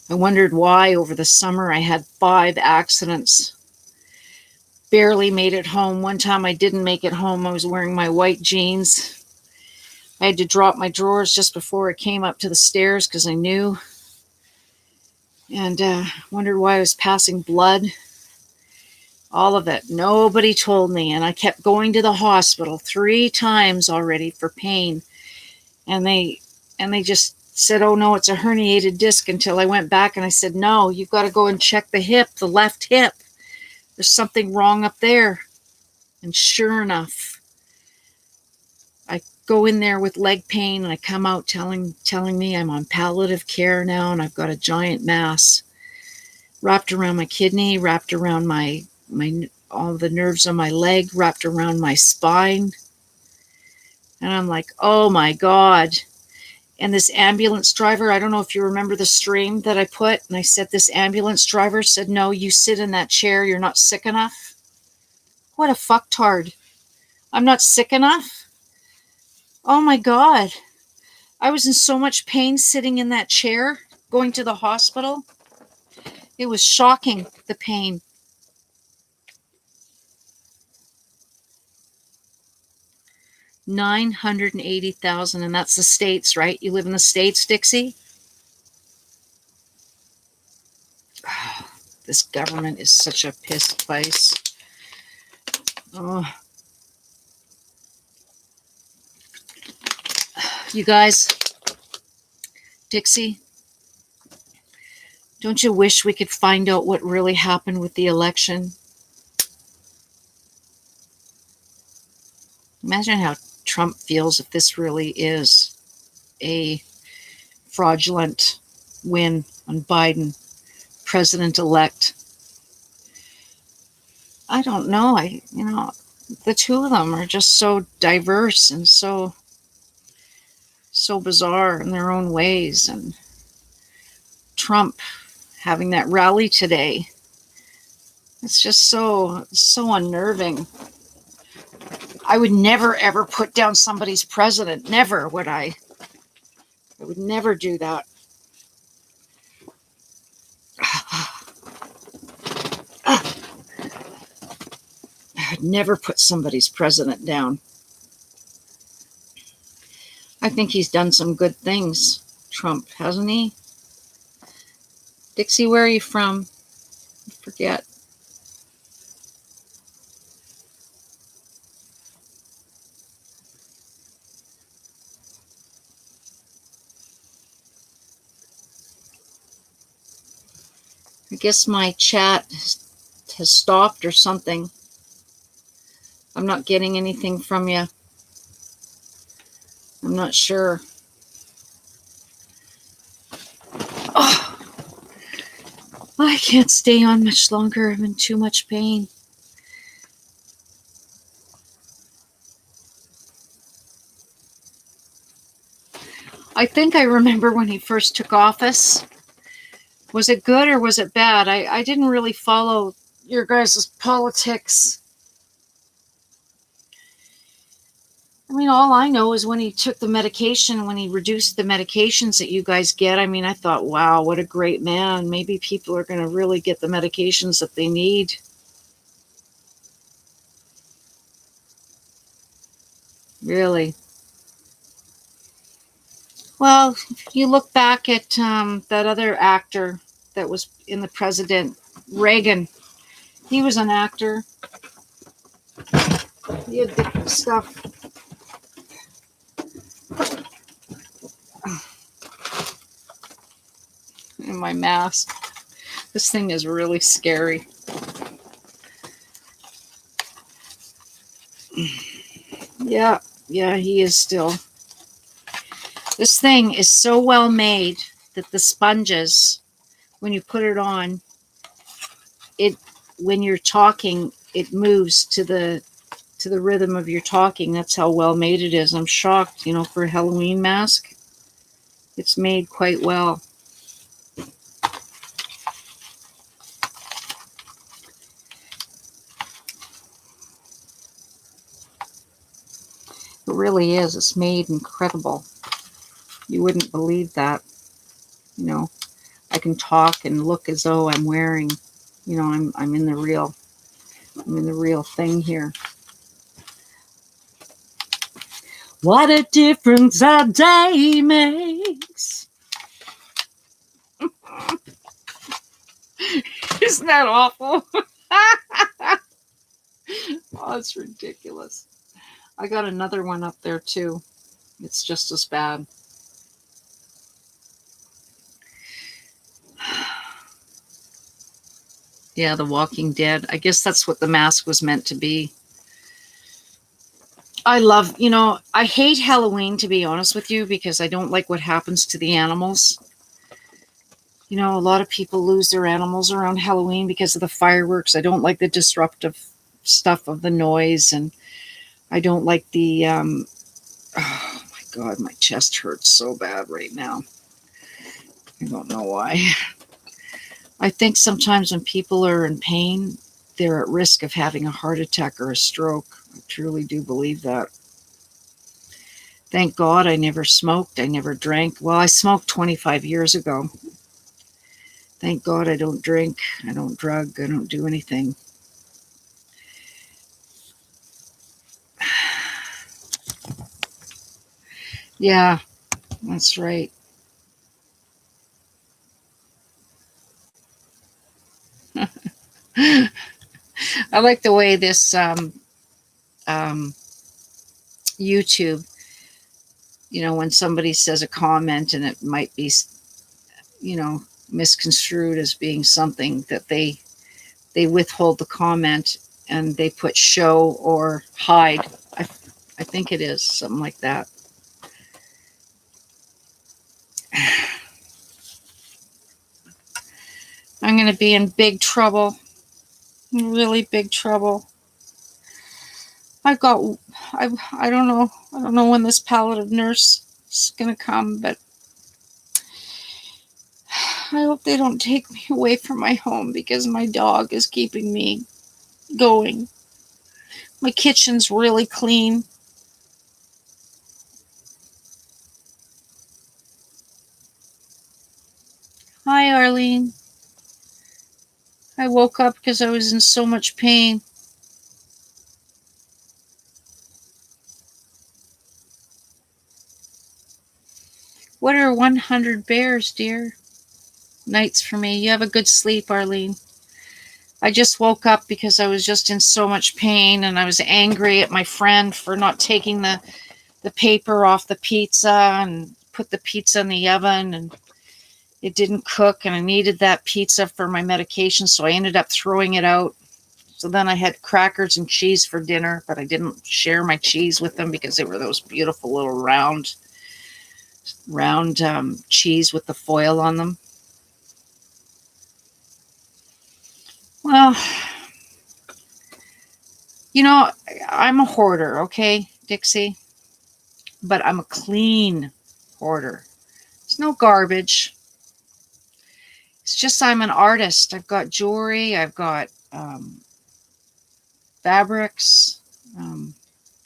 I wondered why over the summer I had 5 accidents. Barely made it home. One time I didn't make it home. I was wearing my white jeans. I had to drop my drawers just before I came up to the stairs because I knew. And wondered why I was passing blood. All of it. Nobody told me. And I kept going to the hospital 3 times already for pain. And they just said, oh no, it's a herniated disc, until I went back and I said, no, you've got to go and check the hip, the left hip. There's something wrong up there. And sure enough, I go in there with leg pain and I come out telling me I'm on palliative care now and I've got a giant mass wrapped around my kidney, wrapped around my all the nerves on my leg, wrapped around my spine. And I'm like, oh my God. And this ambulance driver, I don't know if you remember the stream that I put, and I said this ambulance driver said, no, you sit in that chair, you're not sick enough. What a fucktard. I'm not sick enough? Oh my God. I was in so much pain sitting in that chair, going to the hospital. It was shocking, the pain. $980,000, and that's the States, right? You live in the States, Dixie? Oh, this government is such a piss place. Oh. You guys, Dixie, don't you wish we could find out what really happened with the election? Imagine how Trump feels if this really is a fraudulent win on Biden, president-elect. I don't know. The two of them are just so diverse and so bizarre in their own ways. And Trump having that rally today, it's just so unnerving. I would never, ever put down somebody's president. Never would I. I would never do that. I'd never put somebody's president down. I think he's done some good things, Trump, hasn't he? Dixie, where are you from? I forget. I guess my chat has stopped or something. I'm not getting anything from you. I'm not sure. Oh, I can't stay on much longer. I'm in too much pain. I think I remember when he first took office. Was it good or was it bad? I didn't really follow your guys' politics. I mean, all I know is when he took the medication, when he reduced the medications that you guys get, I mean, I thought, wow, what a great man. Maybe people are going to really get the medications that they need. Really. Well, if you look back at that other actor that was in the president, Reagan, he was an actor. He had the stuff. In my mask. This thing is really scary. Yeah, he is still. This thing is so well made that the sponges, when you put it on, when you're talking, it moves to the rhythm of your talking. That's how well made it is. I'm shocked, for a Halloween mask. It's made quite well. It really is. It's made incredible. You wouldn't believe that. I can talk and look as though I'm wearing, I'm in the real thing here. What a difference a day makes. Isn't that awful? Oh, it's ridiculous. I got another one up there too. It's just as bad. Yeah, The Walking Dead. I guess that's what the mask was meant to be. I love, I hate Halloween, to be honest with you, because I don't like what happens to the animals. A lot of people lose their animals around Halloween because of the fireworks. I don't like the disruptive stuff of the noise, and I don't like the, oh my God, my chest hurts so bad right now. I don't know why. I think sometimes when people are in pain, they're at risk of having a heart attack or a stroke. I truly do believe that. Thank God I never smoked. I never drank. Well, I smoked 25 years ago. Thank God I don't drink. I don't drug. I don't do anything. Yeah, that's right. I like the way this YouTube, when somebody says a comment and it might be, misconstrued as being something that they withhold the comment and they put show or hide. I think it is something like that. I'm going to be in big trouble. Really big trouble. I don't know when this palliative nurse is going to come, but I hope they don't take me away from my home because my dog is keeping me going. My kitchen's really clean. Hi, Arlene. I woke up because I was in so much pain. What are 100 bears, dear? Nights for me. You have a good sleep, Arlene. I just woke up because I was just in so much pain and I was angry at my friend for not taking the paper off the pizza and put the pizza in the oven, and it didn't cook, and I needed that pizza for my medication, so I ended up throwing it out. So then I had crackers and cheese for dinner, but I didn't share my cheese with them because they were those beautiful little round cheese with the foil on them. Well, you know, I'm a hoarder, okay, Dixie? But I'm a clean hoarder. It's no garbage. It's just I'm an artist. I've got jewelry, I've got fabrics, um,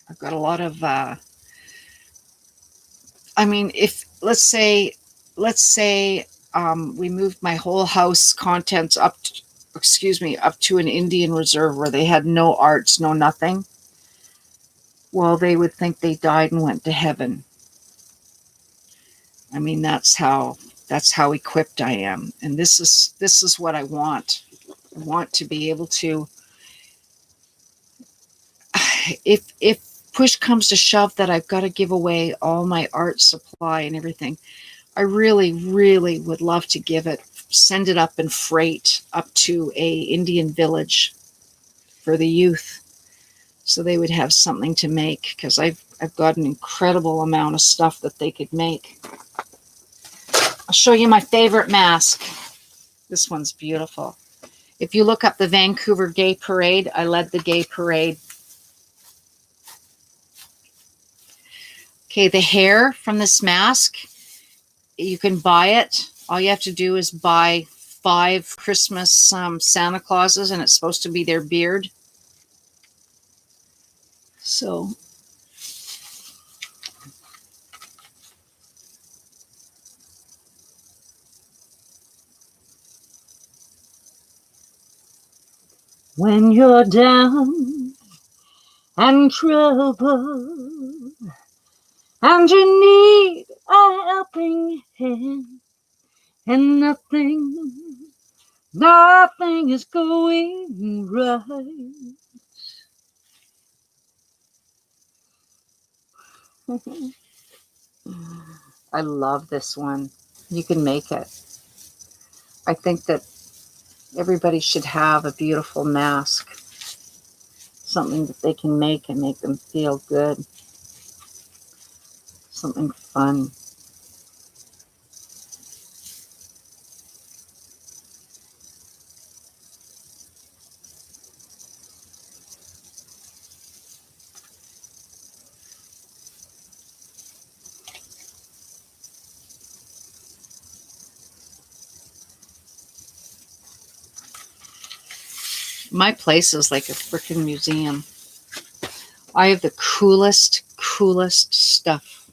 I've got a lot of, I mean, if let's say we moved my whole house contents up, excuse me, up to an Indian reserve where they had no arts, no nothing. Well, they would think they died and went to heaven. I mean, that's how equipped I am, and this is what I want. I want to be able to, if push comes to shove, that I've got to give away all my art supply and everything. I really, really would love to give it, send it up in freight up to a Indian village for the youth, so they would have something to make, because I've got an incredible amount of stuff that they could make. I'll show you my favorite mask. This one's beautiful. If you look up the Vancouver Gay Parade, I led the gay parade. Okay, the hair from this mask, you can buy it. All you have to do is buy 5 Christmas Santa Clauses, and it's supposed to be their beard. So when you're down and trouble and you need a helping hand, and nothing is going right. I love this one. You can make it. I think that everybody should have a beautiful mask, something that they can make and make them feel good, something fun. My place is like a freaking museum. I have the coolest stuff.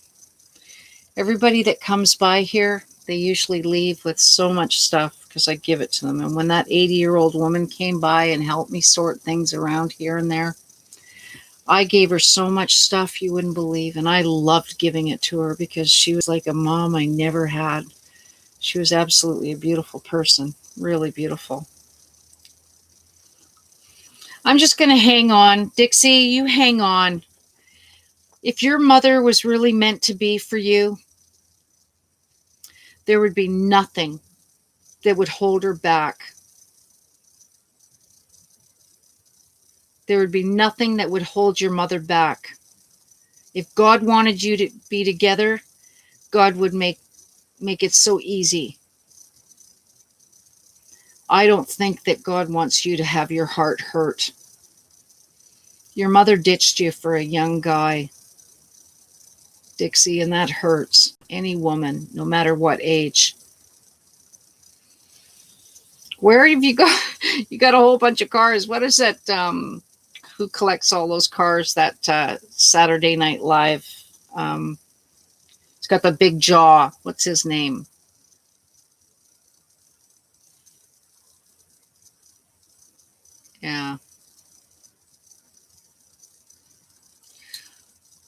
Everybody that comes by here, they usually leave with so much stuff because I give it to them. And when that 80-year-old woman came by and helped me sort things around here and there, I gave her so much stuff you wouldn't believe. And I loved giving it to her because she was like a mom I never had. She was absolutely a beautiful person, really beautiful. I'm just going to hang on. Dixie, you hang on. If your mother was really meant to be for you, there would be nothing that would hold her back. There would be nothing that would hold your mother back. If God wanted you to be together, God would make it so easy. I don't think that God wants you to have your heart hurt. Your mother ditched you for a young guy, Dixie, and that hurts any woman, no matter what age. Where have you got? You got a whole bunch of cars. What is that? Who collects all those cars? That Saturday Night Live. It's got the big jaw. What's his name? Yeah.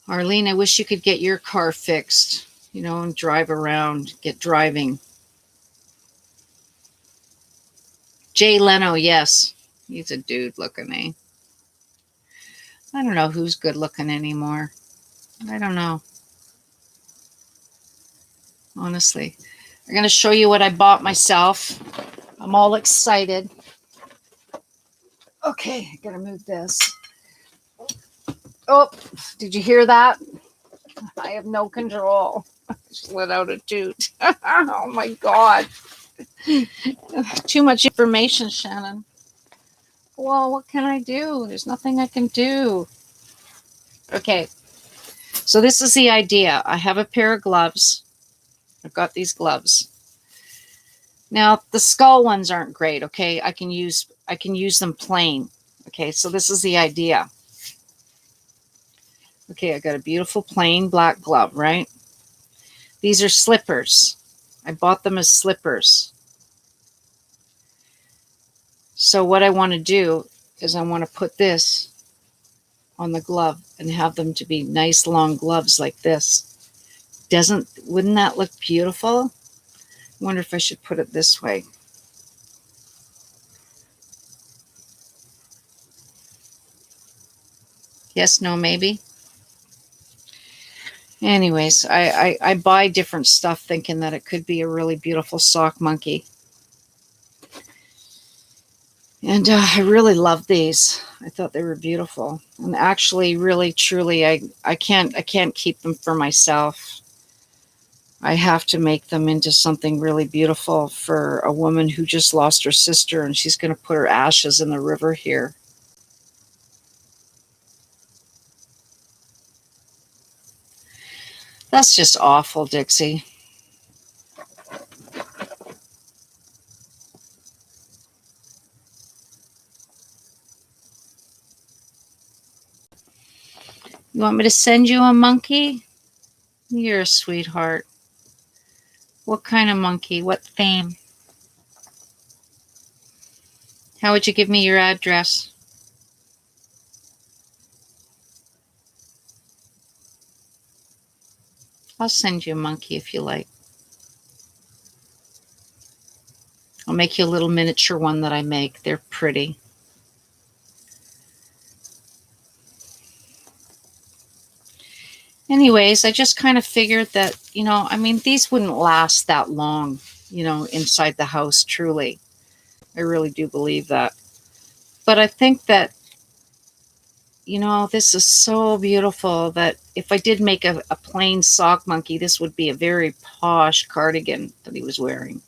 Arlene, I wish you could get your car fixed, and drive around, get driving. Jay Leno, yes. He's a dude looking, eh? I don't know who's good looking anymore. I don't know. Honestly. I'm going to show you what I bought myself. I'm all excited. Okay, I got to move this. Oh, did you hear that? I have no control. I just let out a toot. Oh my God. Too much information, Shannon. Well, what can I do? There's nothing I can do. Okay, so this is the idea. I have a pair of gloves. I've got these gloves. Now, the skull ones aren't great, okay? I can use them plain. Okay, so this is the idea. Okay, I got a beautiful plain black glove, right? These are slippers. I bought them as slippers. So what I want to do is I want to put this on the glove and have them to be nice long gloves like this. Wouldn't that look beautiful? I wonder if I should put it this way. Yes, no, maybe. Anyways, I buy different stuff thinking that it could be a really beautiful sock monkey. And I really love these. I thought they were beautiful. And actually, really, truly, I can't keep them for myself. I have to make them into something really beautiful for a woman who just lost her sister, and she's going to put her ashes in the river here. That's just awful, Dixie. You want me to send you a monkey? You're a sweetheart. What kind of monkey? What theme? How would you give me your address? I'll send you a monkey if you like. I'll make you a little miniature one that I make. They're pretty. Anyways, I just kind of figured that, I mean, these wouldn't last that long, inside the house, truly. I really do believe that. But I think that, this is so beautiful that if I did make a plain sock monkey, this would be a very posh cardigan that he was wearing.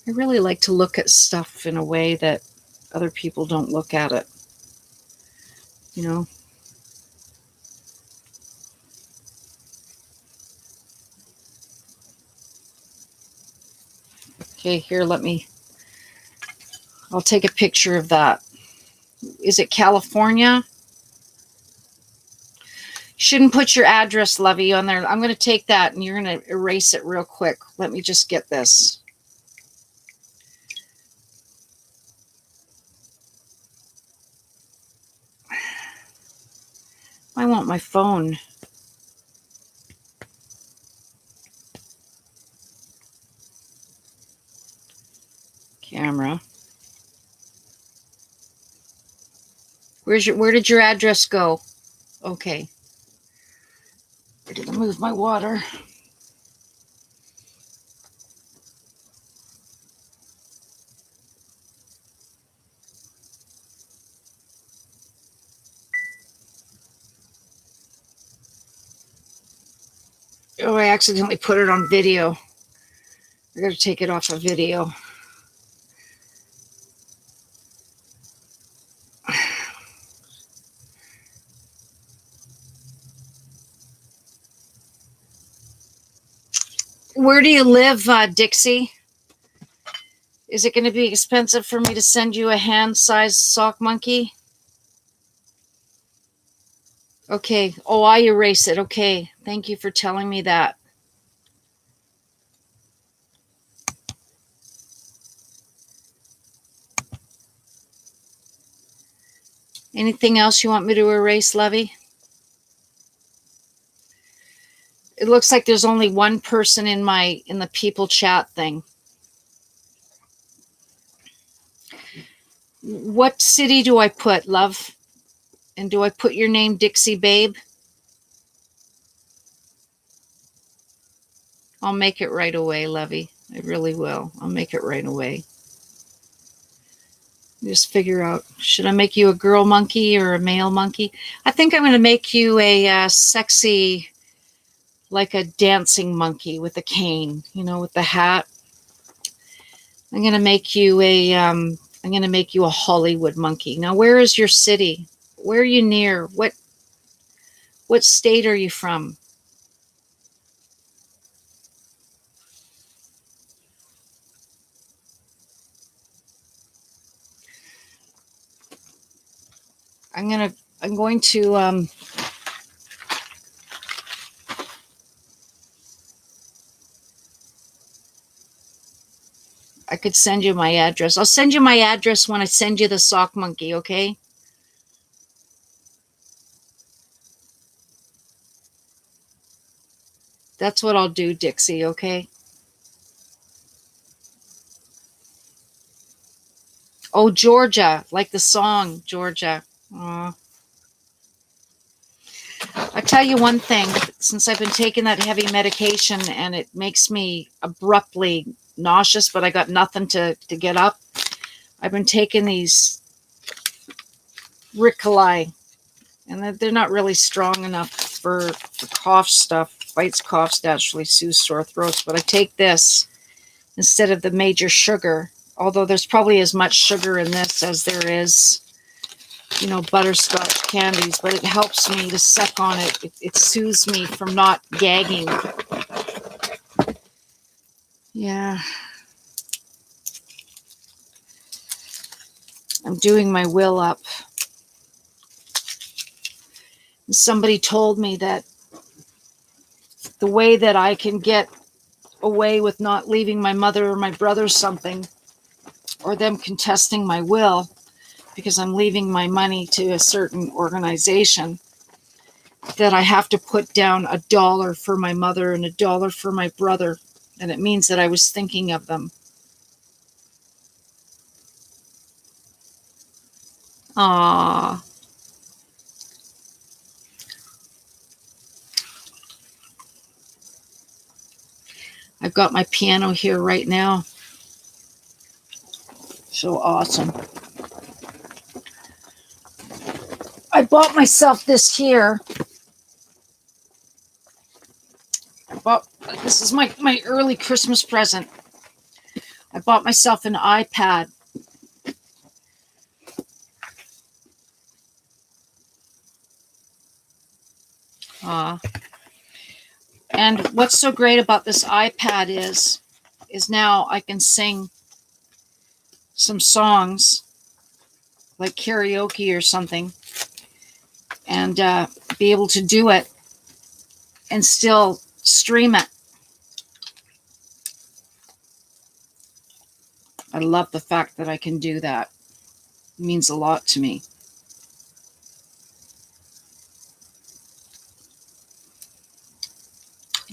I really like to look at stuff in a way that other people don't look at it, you know. Okay, here, I'll take a picture of that. Is it California? Shouldn't put your address, Lovey, on there. I'm going to take that and you're going to erase it real quick. Let me just get this. I want my phone. Camera. Where did your address go? Okay. I didn't move my water. Oh, I accidentally put it on video. I got to take it off of video. Where do you live, Dixie? Is it going to be expensive for me to send you a hand-sized sock monkey? Okay. Oh, I erase it. Okay. Thank you for telling me that. Anything else you want me to erase, Lovey? It looks like there's only one person in the people chat thing. What city do I put, love? And do I put your name, Dixie Babe? I'll make it right away, Lovey. I really will. I'll make it right away. Just figure out, should I make you a girl monkey or a male monkey? I think I'm going to make you a sexy, like a dancing monkey with a cane, with the hat. I'm going to make you a Hollywood monkey. Now, where is your city? Where are you near? What state are you from? I'm going to I could send you my address. I'll send you my address when I send you the sock monkey, okay? That's what I'll do, Dixie, okay? Oh, Georgia, like the song, Georgia. Aw. I tell you one thing, since I've been taking that heavy medication and it makes me abruptly nauseous, but I got nothing to get up. I've been taking these Ricolai, and they're not really strong enough for cough stuff. Fights coughs, naturally soothes sore throats, but I take this instead of the major sugar, although there's probably as much sugar in this as there is, butterscotch candies, but it helps me to suck on it. It soothes me from not gagging. Yeah. I'm doing my will up. Somebody told me that the way that I can get away with not leaving my mother or my brother something, or them contesting my will, because I'm leaving my money to a certain organization, that I have to put down $1 for my mother and $1 for my brother. And it means that I was thinking of them. Ah, I've got my piano here right now. So awesome. I bought myself this here. This is my early Christmas present. I bought myself an iPad. And what's so great about this iPad is now I can sing some songs like karaoke or something, and be able to do it and still stream it. I love the fact that I can do that. It means a lot to me.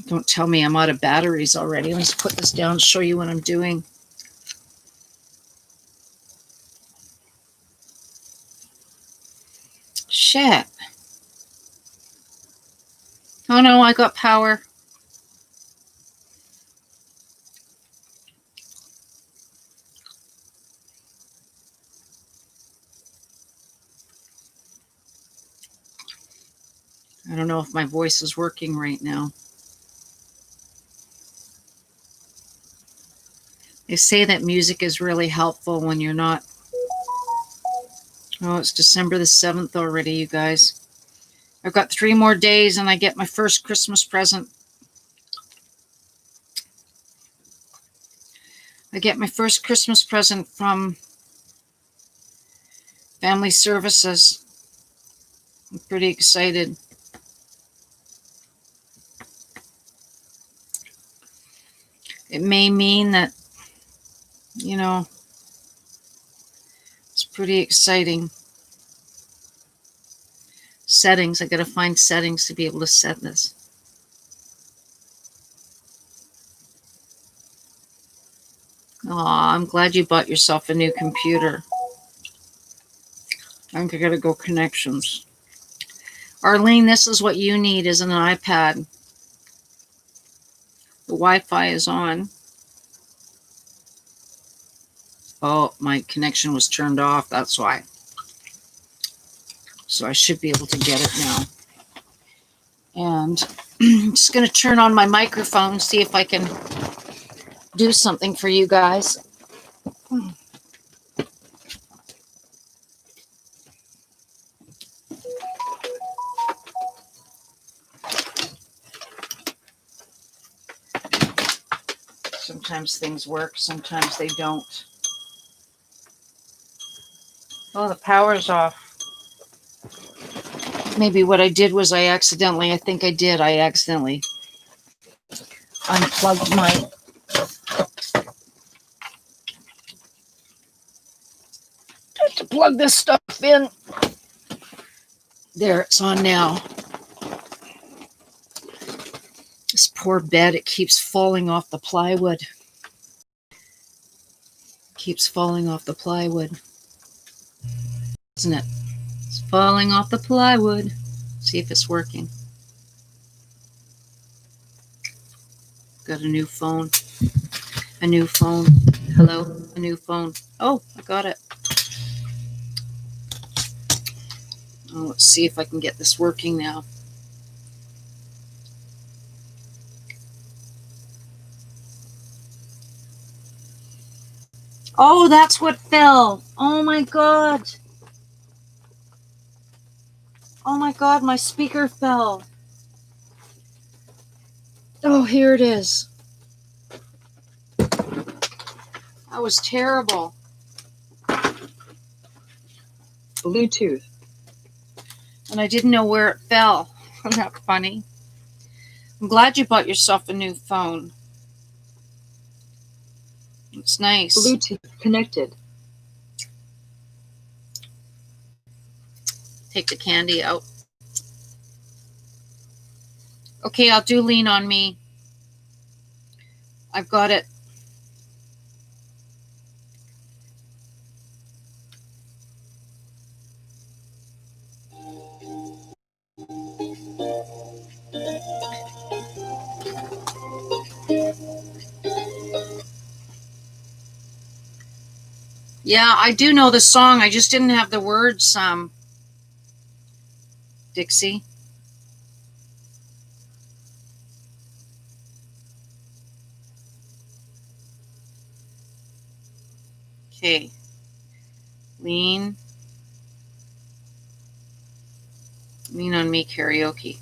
Don't tell me I'm out of batteries already. Let's put this down and show you what I'm doing. Shit. Oh no, I got power. I don't know if my voice is working right now. They say that music is really helpful when you're not. Oh, it's December the 7th already, you guys. I've got 3 more days and I get my first Christmas present. I get my first Christmas present from Family Services. I'm pretty excited. It may mean that, it's pretty exciting. Settings. I got to find settings to be able to set this. Aw, I'm glad you bought yourself a new computer. I think I got to go connections. Arlene, this is what you need, is an iPad. The Wi-Fi is on. Oh, my connection was turned off. That's why. So I should be able to get it now. And I'm just going to turn on my microphone, see if I can do something for you guys. Sometimes things work, sometimes they don't. Oh, the power's off. Maybe what I did was I accidentally unplugged my... I have to plug this stuff in. There, it's on now. This poor bed, it keeps falling off the plywood. Keeps falling off the plywood. Isn't it? It's falling off the plywood. See if it's working. Got a new phone. A new phone. Hello? A new phone. Oh, I got it. Oh, let's see if I can get this working now. Oh, that's what fell. Oh my God. Oh my God, my speaker fell. Oh, here it is. That was terrible. Bluetooth. And I didn't know where it fell. Isn't that funny? I'm glad you bought yourself a new phone. It's nice. Bluetooth connected. Take the candy out. Okay, I'll do Lean on Me. I've got it. Yeah, I do know the song. I just didn't have the words, Dixie. Okay. Lean on Me karaoke.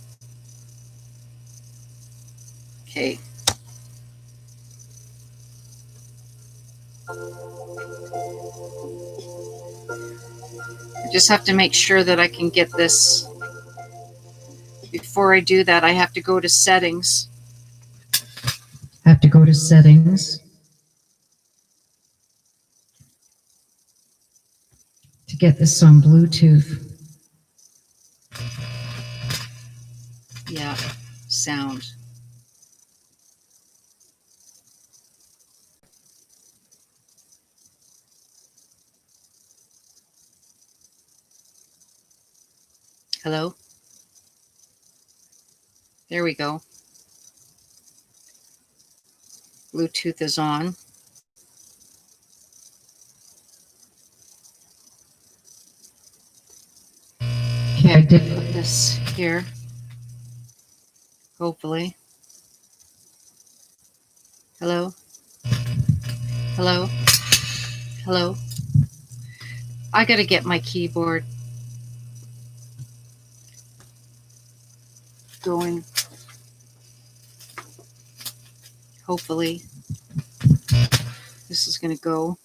Okay. I just have to make sure that I can get this. Before I do that, I have to go to settings. To get this on Bluetooth. Yeah, sound. Hello? There we go. Bluetooth is on. Okay, I did put this here. Hopefully. Hello? Hello? Hello? I gotta get my keyboard going. Hopefully. This is gonna go.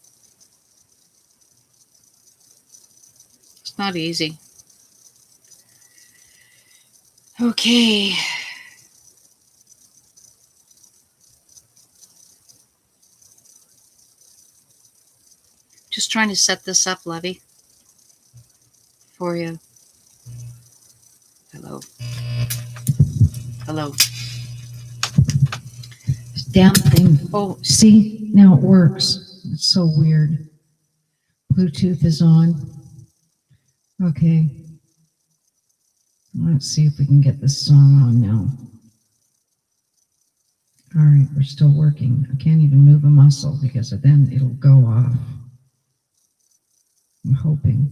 It's not easy. Okay. Just trying to set this up, Levy, for you. Hello. Hello. This damn thing. Oh, see? Now it works. It's so weird. Bluetooth is on. Okay. Let's see if we can get this song on now. All right, we're still working. I can't even move a muscle because then it'll go off. I'm hoping.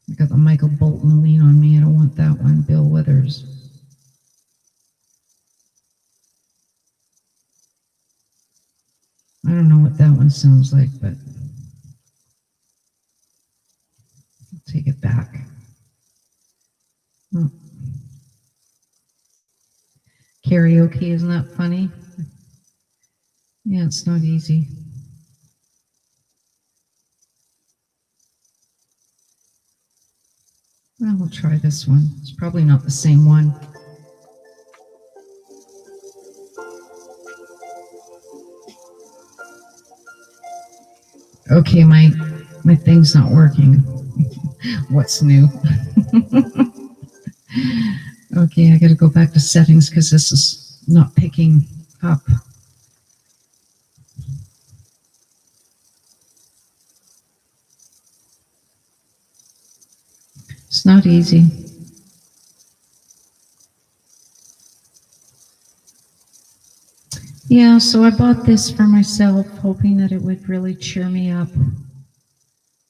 I got the Michael Bolton Lean on Me. I don't want that one. Bill Withers. that one sounds like, but I'll take it back. Oh. Karaoke, isn't that funny? Yeah, it's not easy. Well, we'll try this one. It's probably not the same one. Okay, my thing's not working. What's new? Okay, I got to go back to settings because this is not picking up. It's not easy. Yeah, so I bought this for myself, hoping that it would really cheer me up,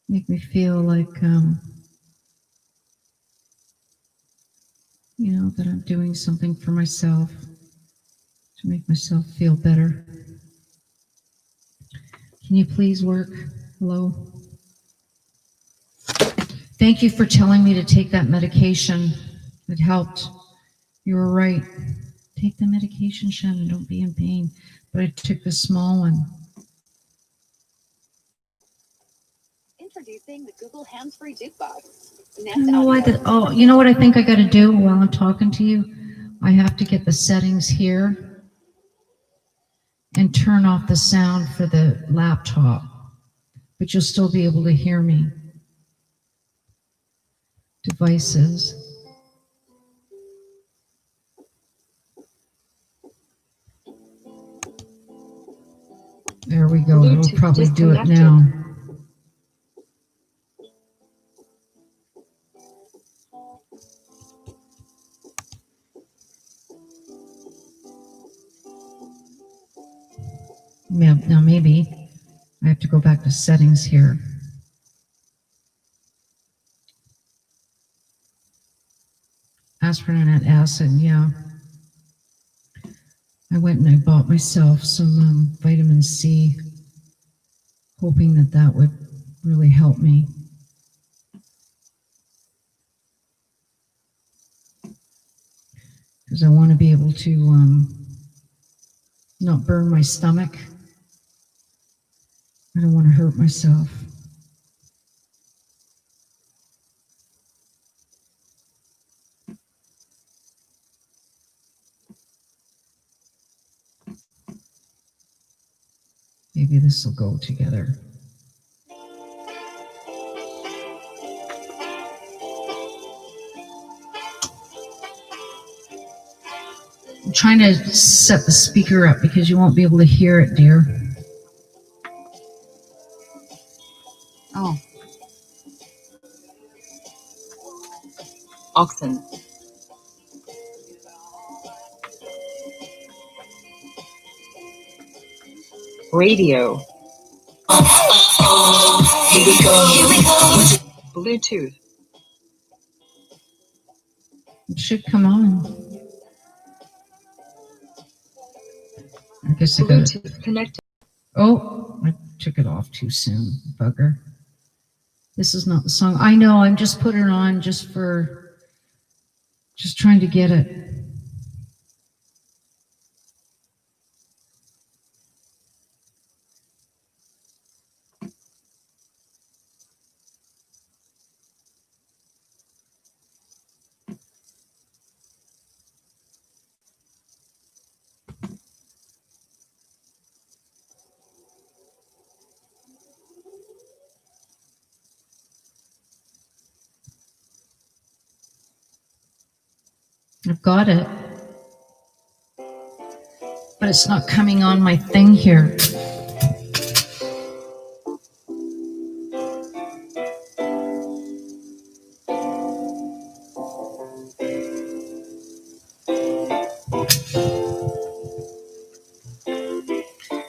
make me feel like, that I'm doing something for myself to make myself feel better. Can you please work? Hello? Thank you for telling me to take that medication. It helped. You were right. Take the medication, Shannon. Don't be in pain. But I took the small one. Introducing the Google hands-free jukebox. You know what I think I got to do while I'm talking to you? I have to get the settings here and turn off the sound for the laptop, but you'll still be able to hear me. Devices. There we go. It'll Bluetooth probably do it disconnected. now. Now maybe I have to go back to settings here. Aspartate acid, yeah. I went and I bought myself some vitamin C, hoping that that would really help me. Because I want to be able to not burn my stomach. I don't want to hurt myself. Maybe this will go together. I'm trying to set the speaker up because you won't be able to hear it, dear. Oh, Oxen. Radio. Bluetooth. it should come on. I guess I got it. Bluetooth connected. Oh, I took it off too soon, bugger. This is not the song. I know, I'm just putting it on just trying to get it. I've got it. But it's not coming on my thing here.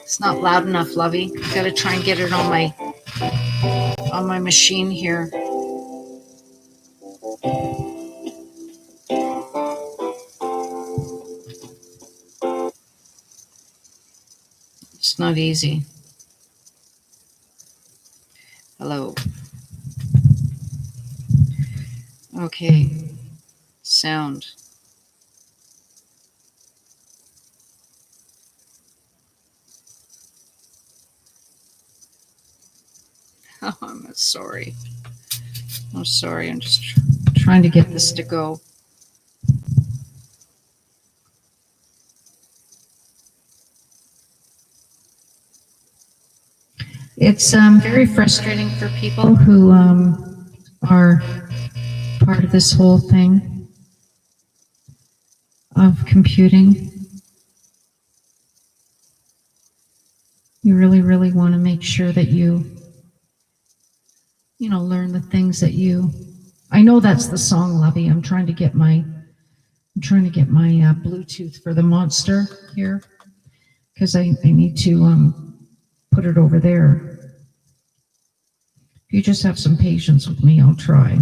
It's not loud enough, Lovey. I've got to try and get it on my machine here. It's not easy. Hello. Okay. Sound. Oh, I'm sorry. I'm sorry. I'm just trying to get this to go. It's very frustrating for people who are part of this whole thing of computing. You really, really want to make sure that learn the things that you. I know that's the song, Lovey. I'm trying to get my Bluetooth for the monster here because I need to put it over there. If you just have some patience with me, I'll try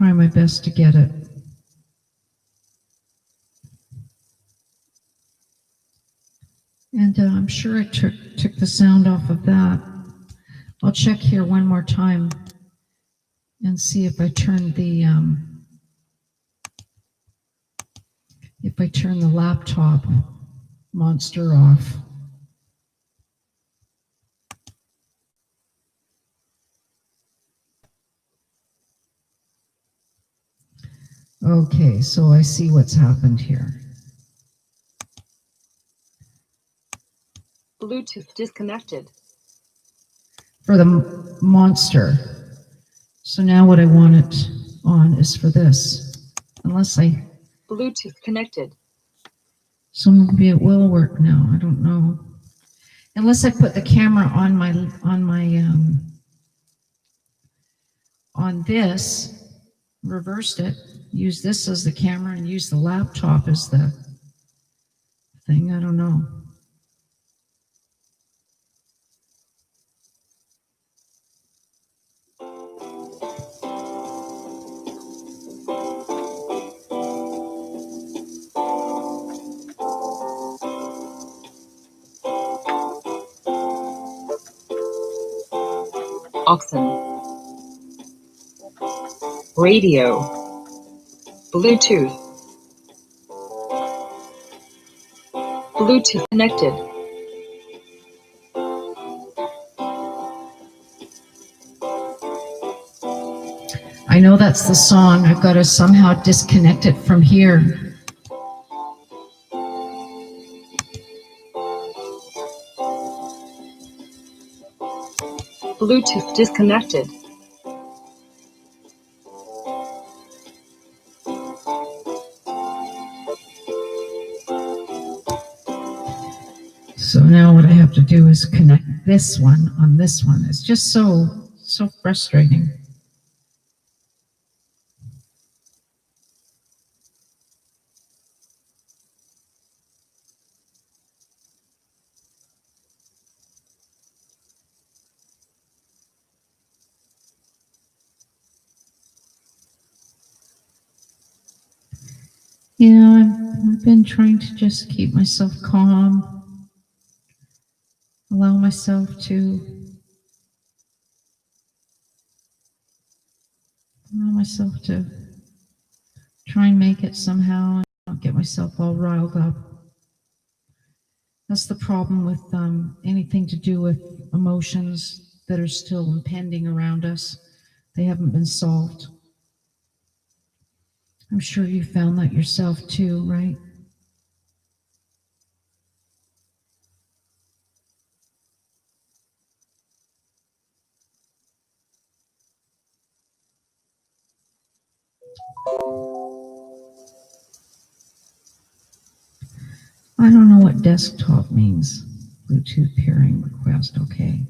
my best to get it. And I'm sure it took the sound off of that. I'll check here one more time and see if I turn the laptop monster off. Okay, so I see what's happened here. Bluetooth disconnected. For the monster. So now what I want it on is for this. Bluetooth connected. So maybe it will work now. I don't know. Unless I put the camera on on this, reversed it, use this as the camera and use the laptop as the thing. I don't know. Oxen. Radio. Bluetooth. Bluetooth connected. I know that's the song. I've got to somehow disconnect it from here. Bluetooth disconnected. So now what I have to do is connect this one on this one. It's just so frustrating. I've been trying to just keep myself calm, allow myself to try and make it somehow and not get myself all riled up. That's the problem with anything to do with emotions that are still impending around us. They haven't been solved. I'm sure you found that yourself too, right? I don't know what desktop means. Bluetooth pairing request, okay.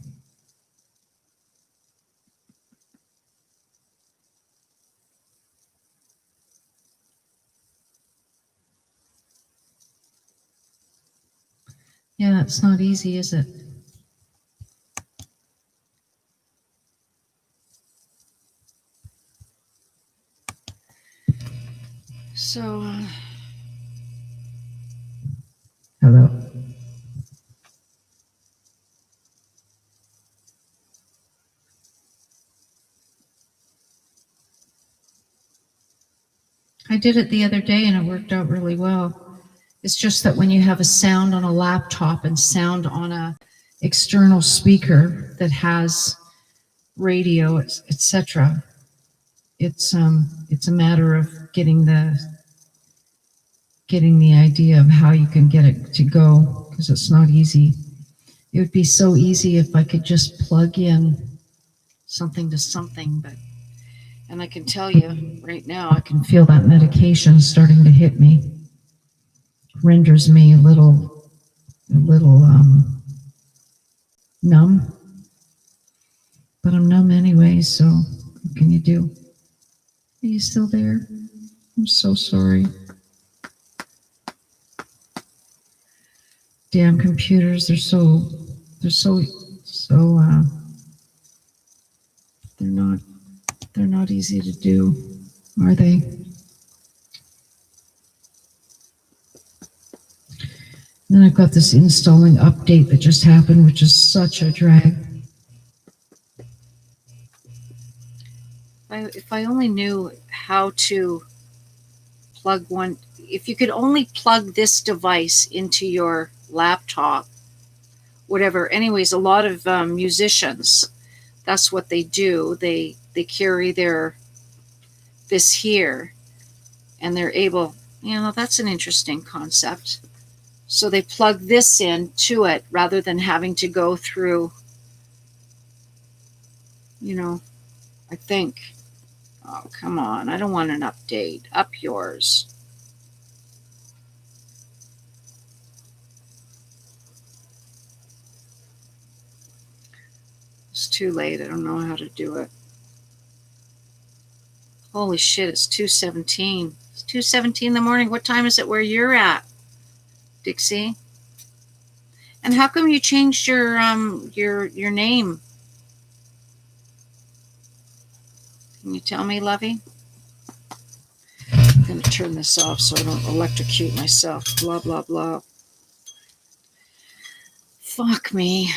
Yeah, it's not easy, is it? So, hello. I did it the other day and it worked out really well. It's just that when you have a sound on a laptop and sound on a external speaker that has radio, etc., it's a matter of getting the idea of how you can get it to go, because it's not easy. It would be so easy if I could just plug in something to something, but and I can tell you right now, I can feel that medication starting to hit me, renders me a little numb. But I'm numb anyway, so what can you do? Are you still there? I'm so sorry. Damn computers, they're they're not they're not easy to do, are they? Then I've got this installing update that just happened, which is such a drag. If I only knew how to plug one, if you could only plug this device into your laptop, whatever. Anyways, a lot of musicians, that's what they do. They carry this here, and they're able. That's an interesting concept. So they plug this in to it rather than having to go through. I think. Oh, come on! I don't want an update. Up yours. It's too late. I don't know how to do it. Holy shit, it's 2:17. It's 2:17 in the morning. What time is it where you're at, Dixie? And how come you changed your name? Can you tell me, lovey? I'm going to turn this off so I don't electrocute myself. Blah, blah, blah. Fuck me.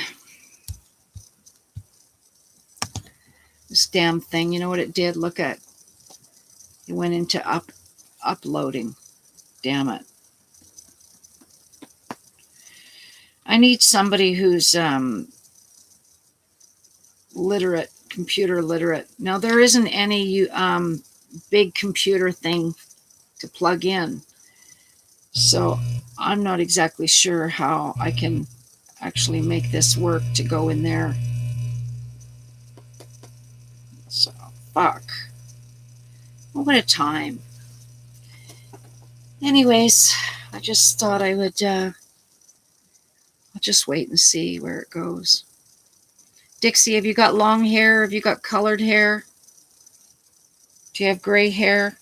This damn thing, you know what it did? Look at it. Went into uploading. Damn it. I need somebody who's literate, computer literate. Now, there isn't any big computer thing to plug in. So I'm not exactly sure how I can actually make this work to go in there. So, fuck. Well, what a time. Anyways, I just thought I would, I'll just wait and see where it goes. Dixie, have you got long hair? Have you got colored hair? Do you have gray hair?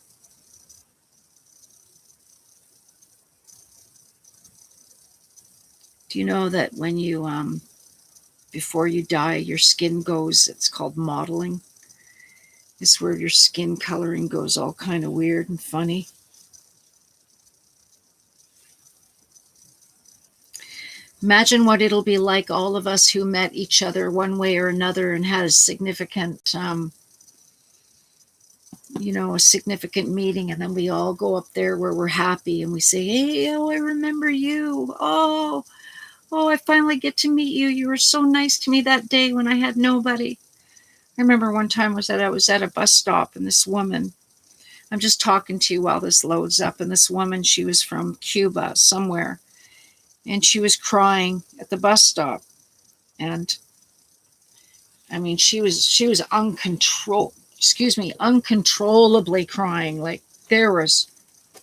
Do you know that when you, before you die, your skin goes, it's called modeling. It's where your skin coloring goes all kind of weird and funny. Imagine what it'll be like, all of us who met each other one way or another and had a significant, a significant meeting, and then we all go up there where we're happy and we say, hey, oh, I remember you. Oh, I finally get to meet you. You were so nice to me that day when I had nobody. I remember one time I was at a bus stop, and this woman, I'm just talking to you while this loads up, and this woman, she was from Cuba somewhere, and she was crying at the bus stop. And I mean, she was uncontrollably crying. Like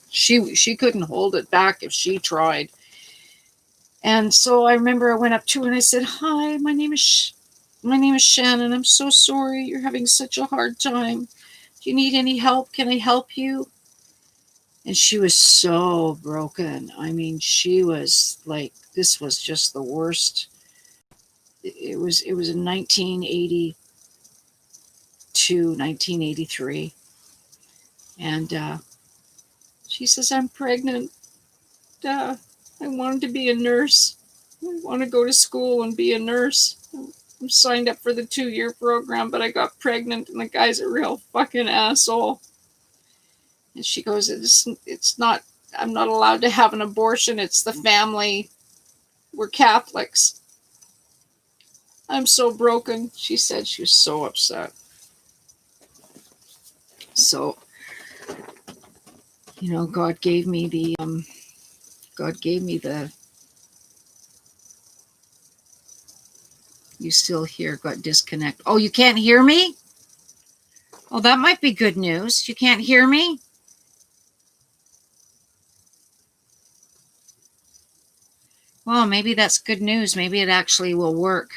she couldn't hold it back if she tried. And so I remember I went up to her and I said, hi, my name is Shannon. I'm so sorry you're having such a hard time. Do you need any help? Can I help you? And she was so broken. I mean, she was like, this was just the worst. It was in 1982, 1983. And she says, I'm pregnant. I wanted to be a nurse. I want to go to school and be a nurse. I'm signed up for the 2-year program, but I got pregnant and the guy's a real fucking asshole. And she goes, it's not, I'm not allowed to have an abortion. It's the family. We're Catholics. I'm so broken. She said she was so upset. So, God gave me the, you still here, got disconnect. Oh, you can't hear me? Oh, that might be good news. You can't hear me? Well, maybe that's good news. Maybe it actually will work.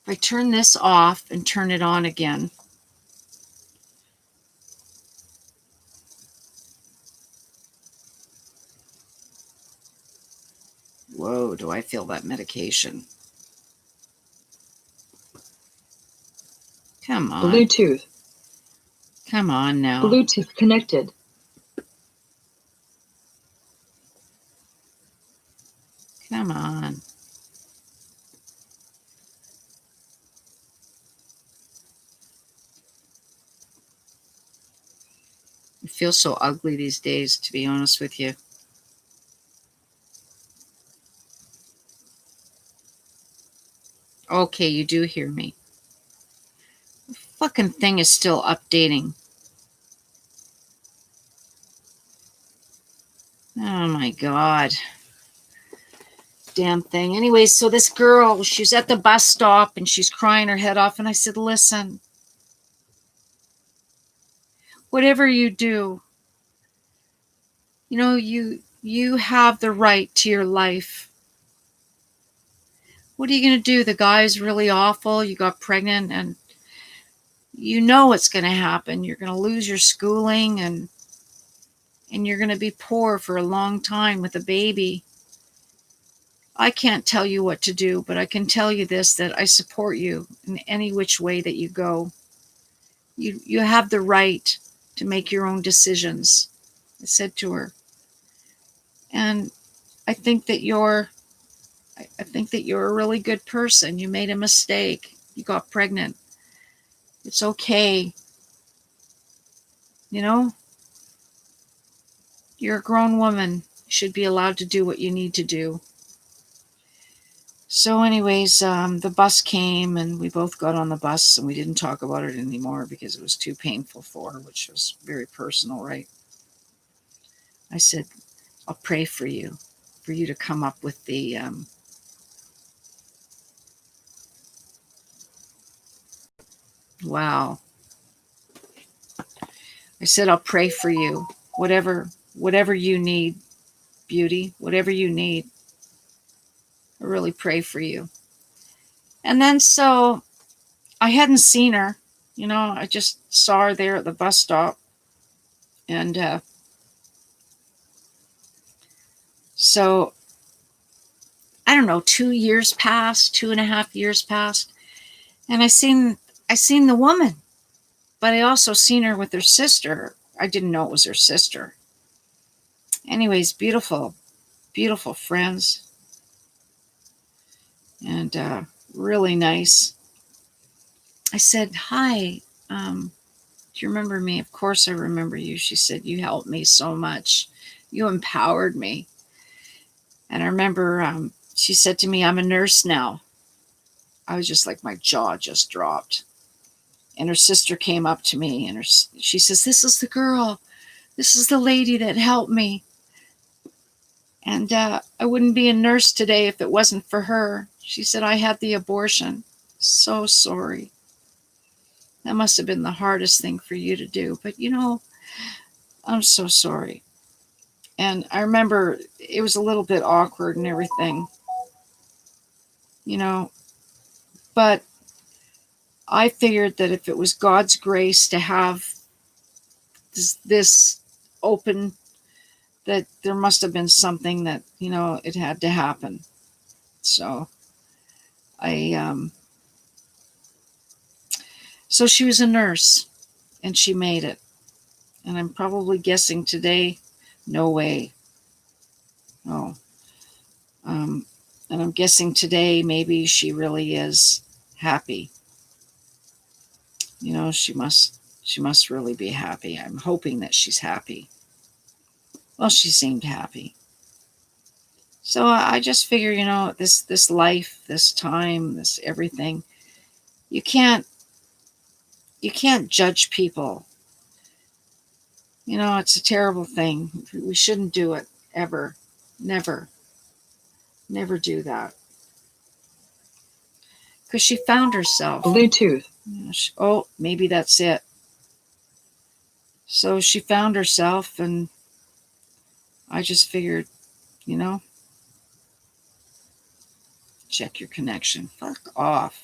If I turn this off and turn it on again. Whoa, do I feel that medication? Come on. Bluetooth. Come on now. Bluetooth connected. Come on. It feels so ugly these days, to be honest with you. Okay, you do hear me. The fucking thing is still updating. Oh my God. Damn thing. Anyways, so this girl, she's at the bus stop and she's crying her head off. And I said, listen, whatever you do, you have the right to your life. What are you going to do? The guy's really awful. You got pregnant and you know what's going to happen. You're going to lose your schooling and you're going to be poor for a long time with a baby. I can't tell you what to do, but I can tell you this, that I support you in any which way that you go. You have the right to make your own decisions, I said to her. And I think that you're a really good person. You made a mistake. You got pregnant. It's okay. You're a grown woman. You should be allowed to do what you need to do. So anyways, the bus came and we both got on the bus and we didn't talk about it anymore because it was too painful for her, which was very personal, right? I said, I'll pray for you to come up with the, wow. I said, I'll pray for you, whatever you need, beauty, whatever you need. I really pray for you. And then so I hadn't seen her, I just saw her there at the bus stop. And so I don't know, 2 years passed, 2.5 years passed. And I seen the woman, but I also seen her with her sister. I didn't know it was her sister. Anyways, beautiful, beautiful friends. And really nice. I said, hi, do you remember me? Of course I remember you. She said, you helped me so much. You empowered me. And I remember she said to me, I'm a nurse now. I was just like, my jaw just dropped. And her sister came up to me and she says, this is the girl. This is the lady that helped me. And I wouldn't be a nurse today if it wasn't for her. She said, I had the abortion. So sorry. That must have been the hardest thing for you to do. But I'm so sorry. And I remember it was a little bit awkward and everything, but I figured that if it was God's grace to have this open, that there must have been something that, it had to happen. So so she was a nurse and she made it. And I'm probably guessing today, no way. Oh, and I'm guessing today maybe she really is happy. She must really be happy. I'm hoping that she's happy. Well, she seemed happy. So I just figure, this life, this time, this everything, you can't judge people. It's a terrible thing. We shouldn't do it ever. Never. Never do that. Because she found herself. Bluetooth. Oh, maybe that's it. So she found herself, and I just figured, check your connection. Fuck off.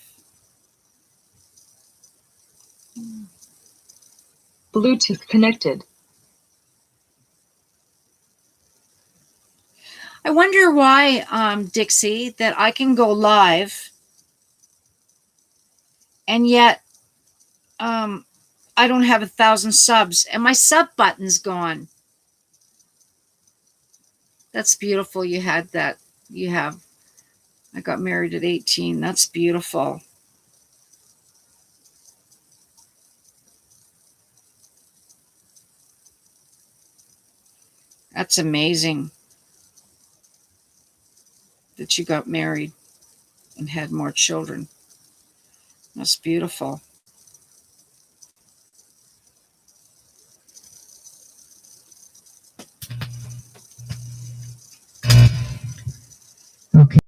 Bluetooth connected. I wonder why, Dixie, that I can go live and yet I don't have 1,000 subs and my sub button's gone. That's beautiful. You had that. I got married at 18. That's beautiful. That's amazing that you got married and had more children. That's beautiful. Okay.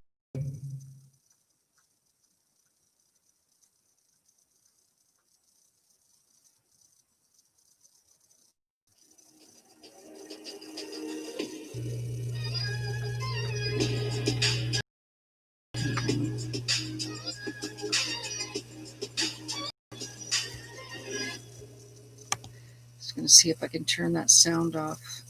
Just going to see if I can turn that sound off.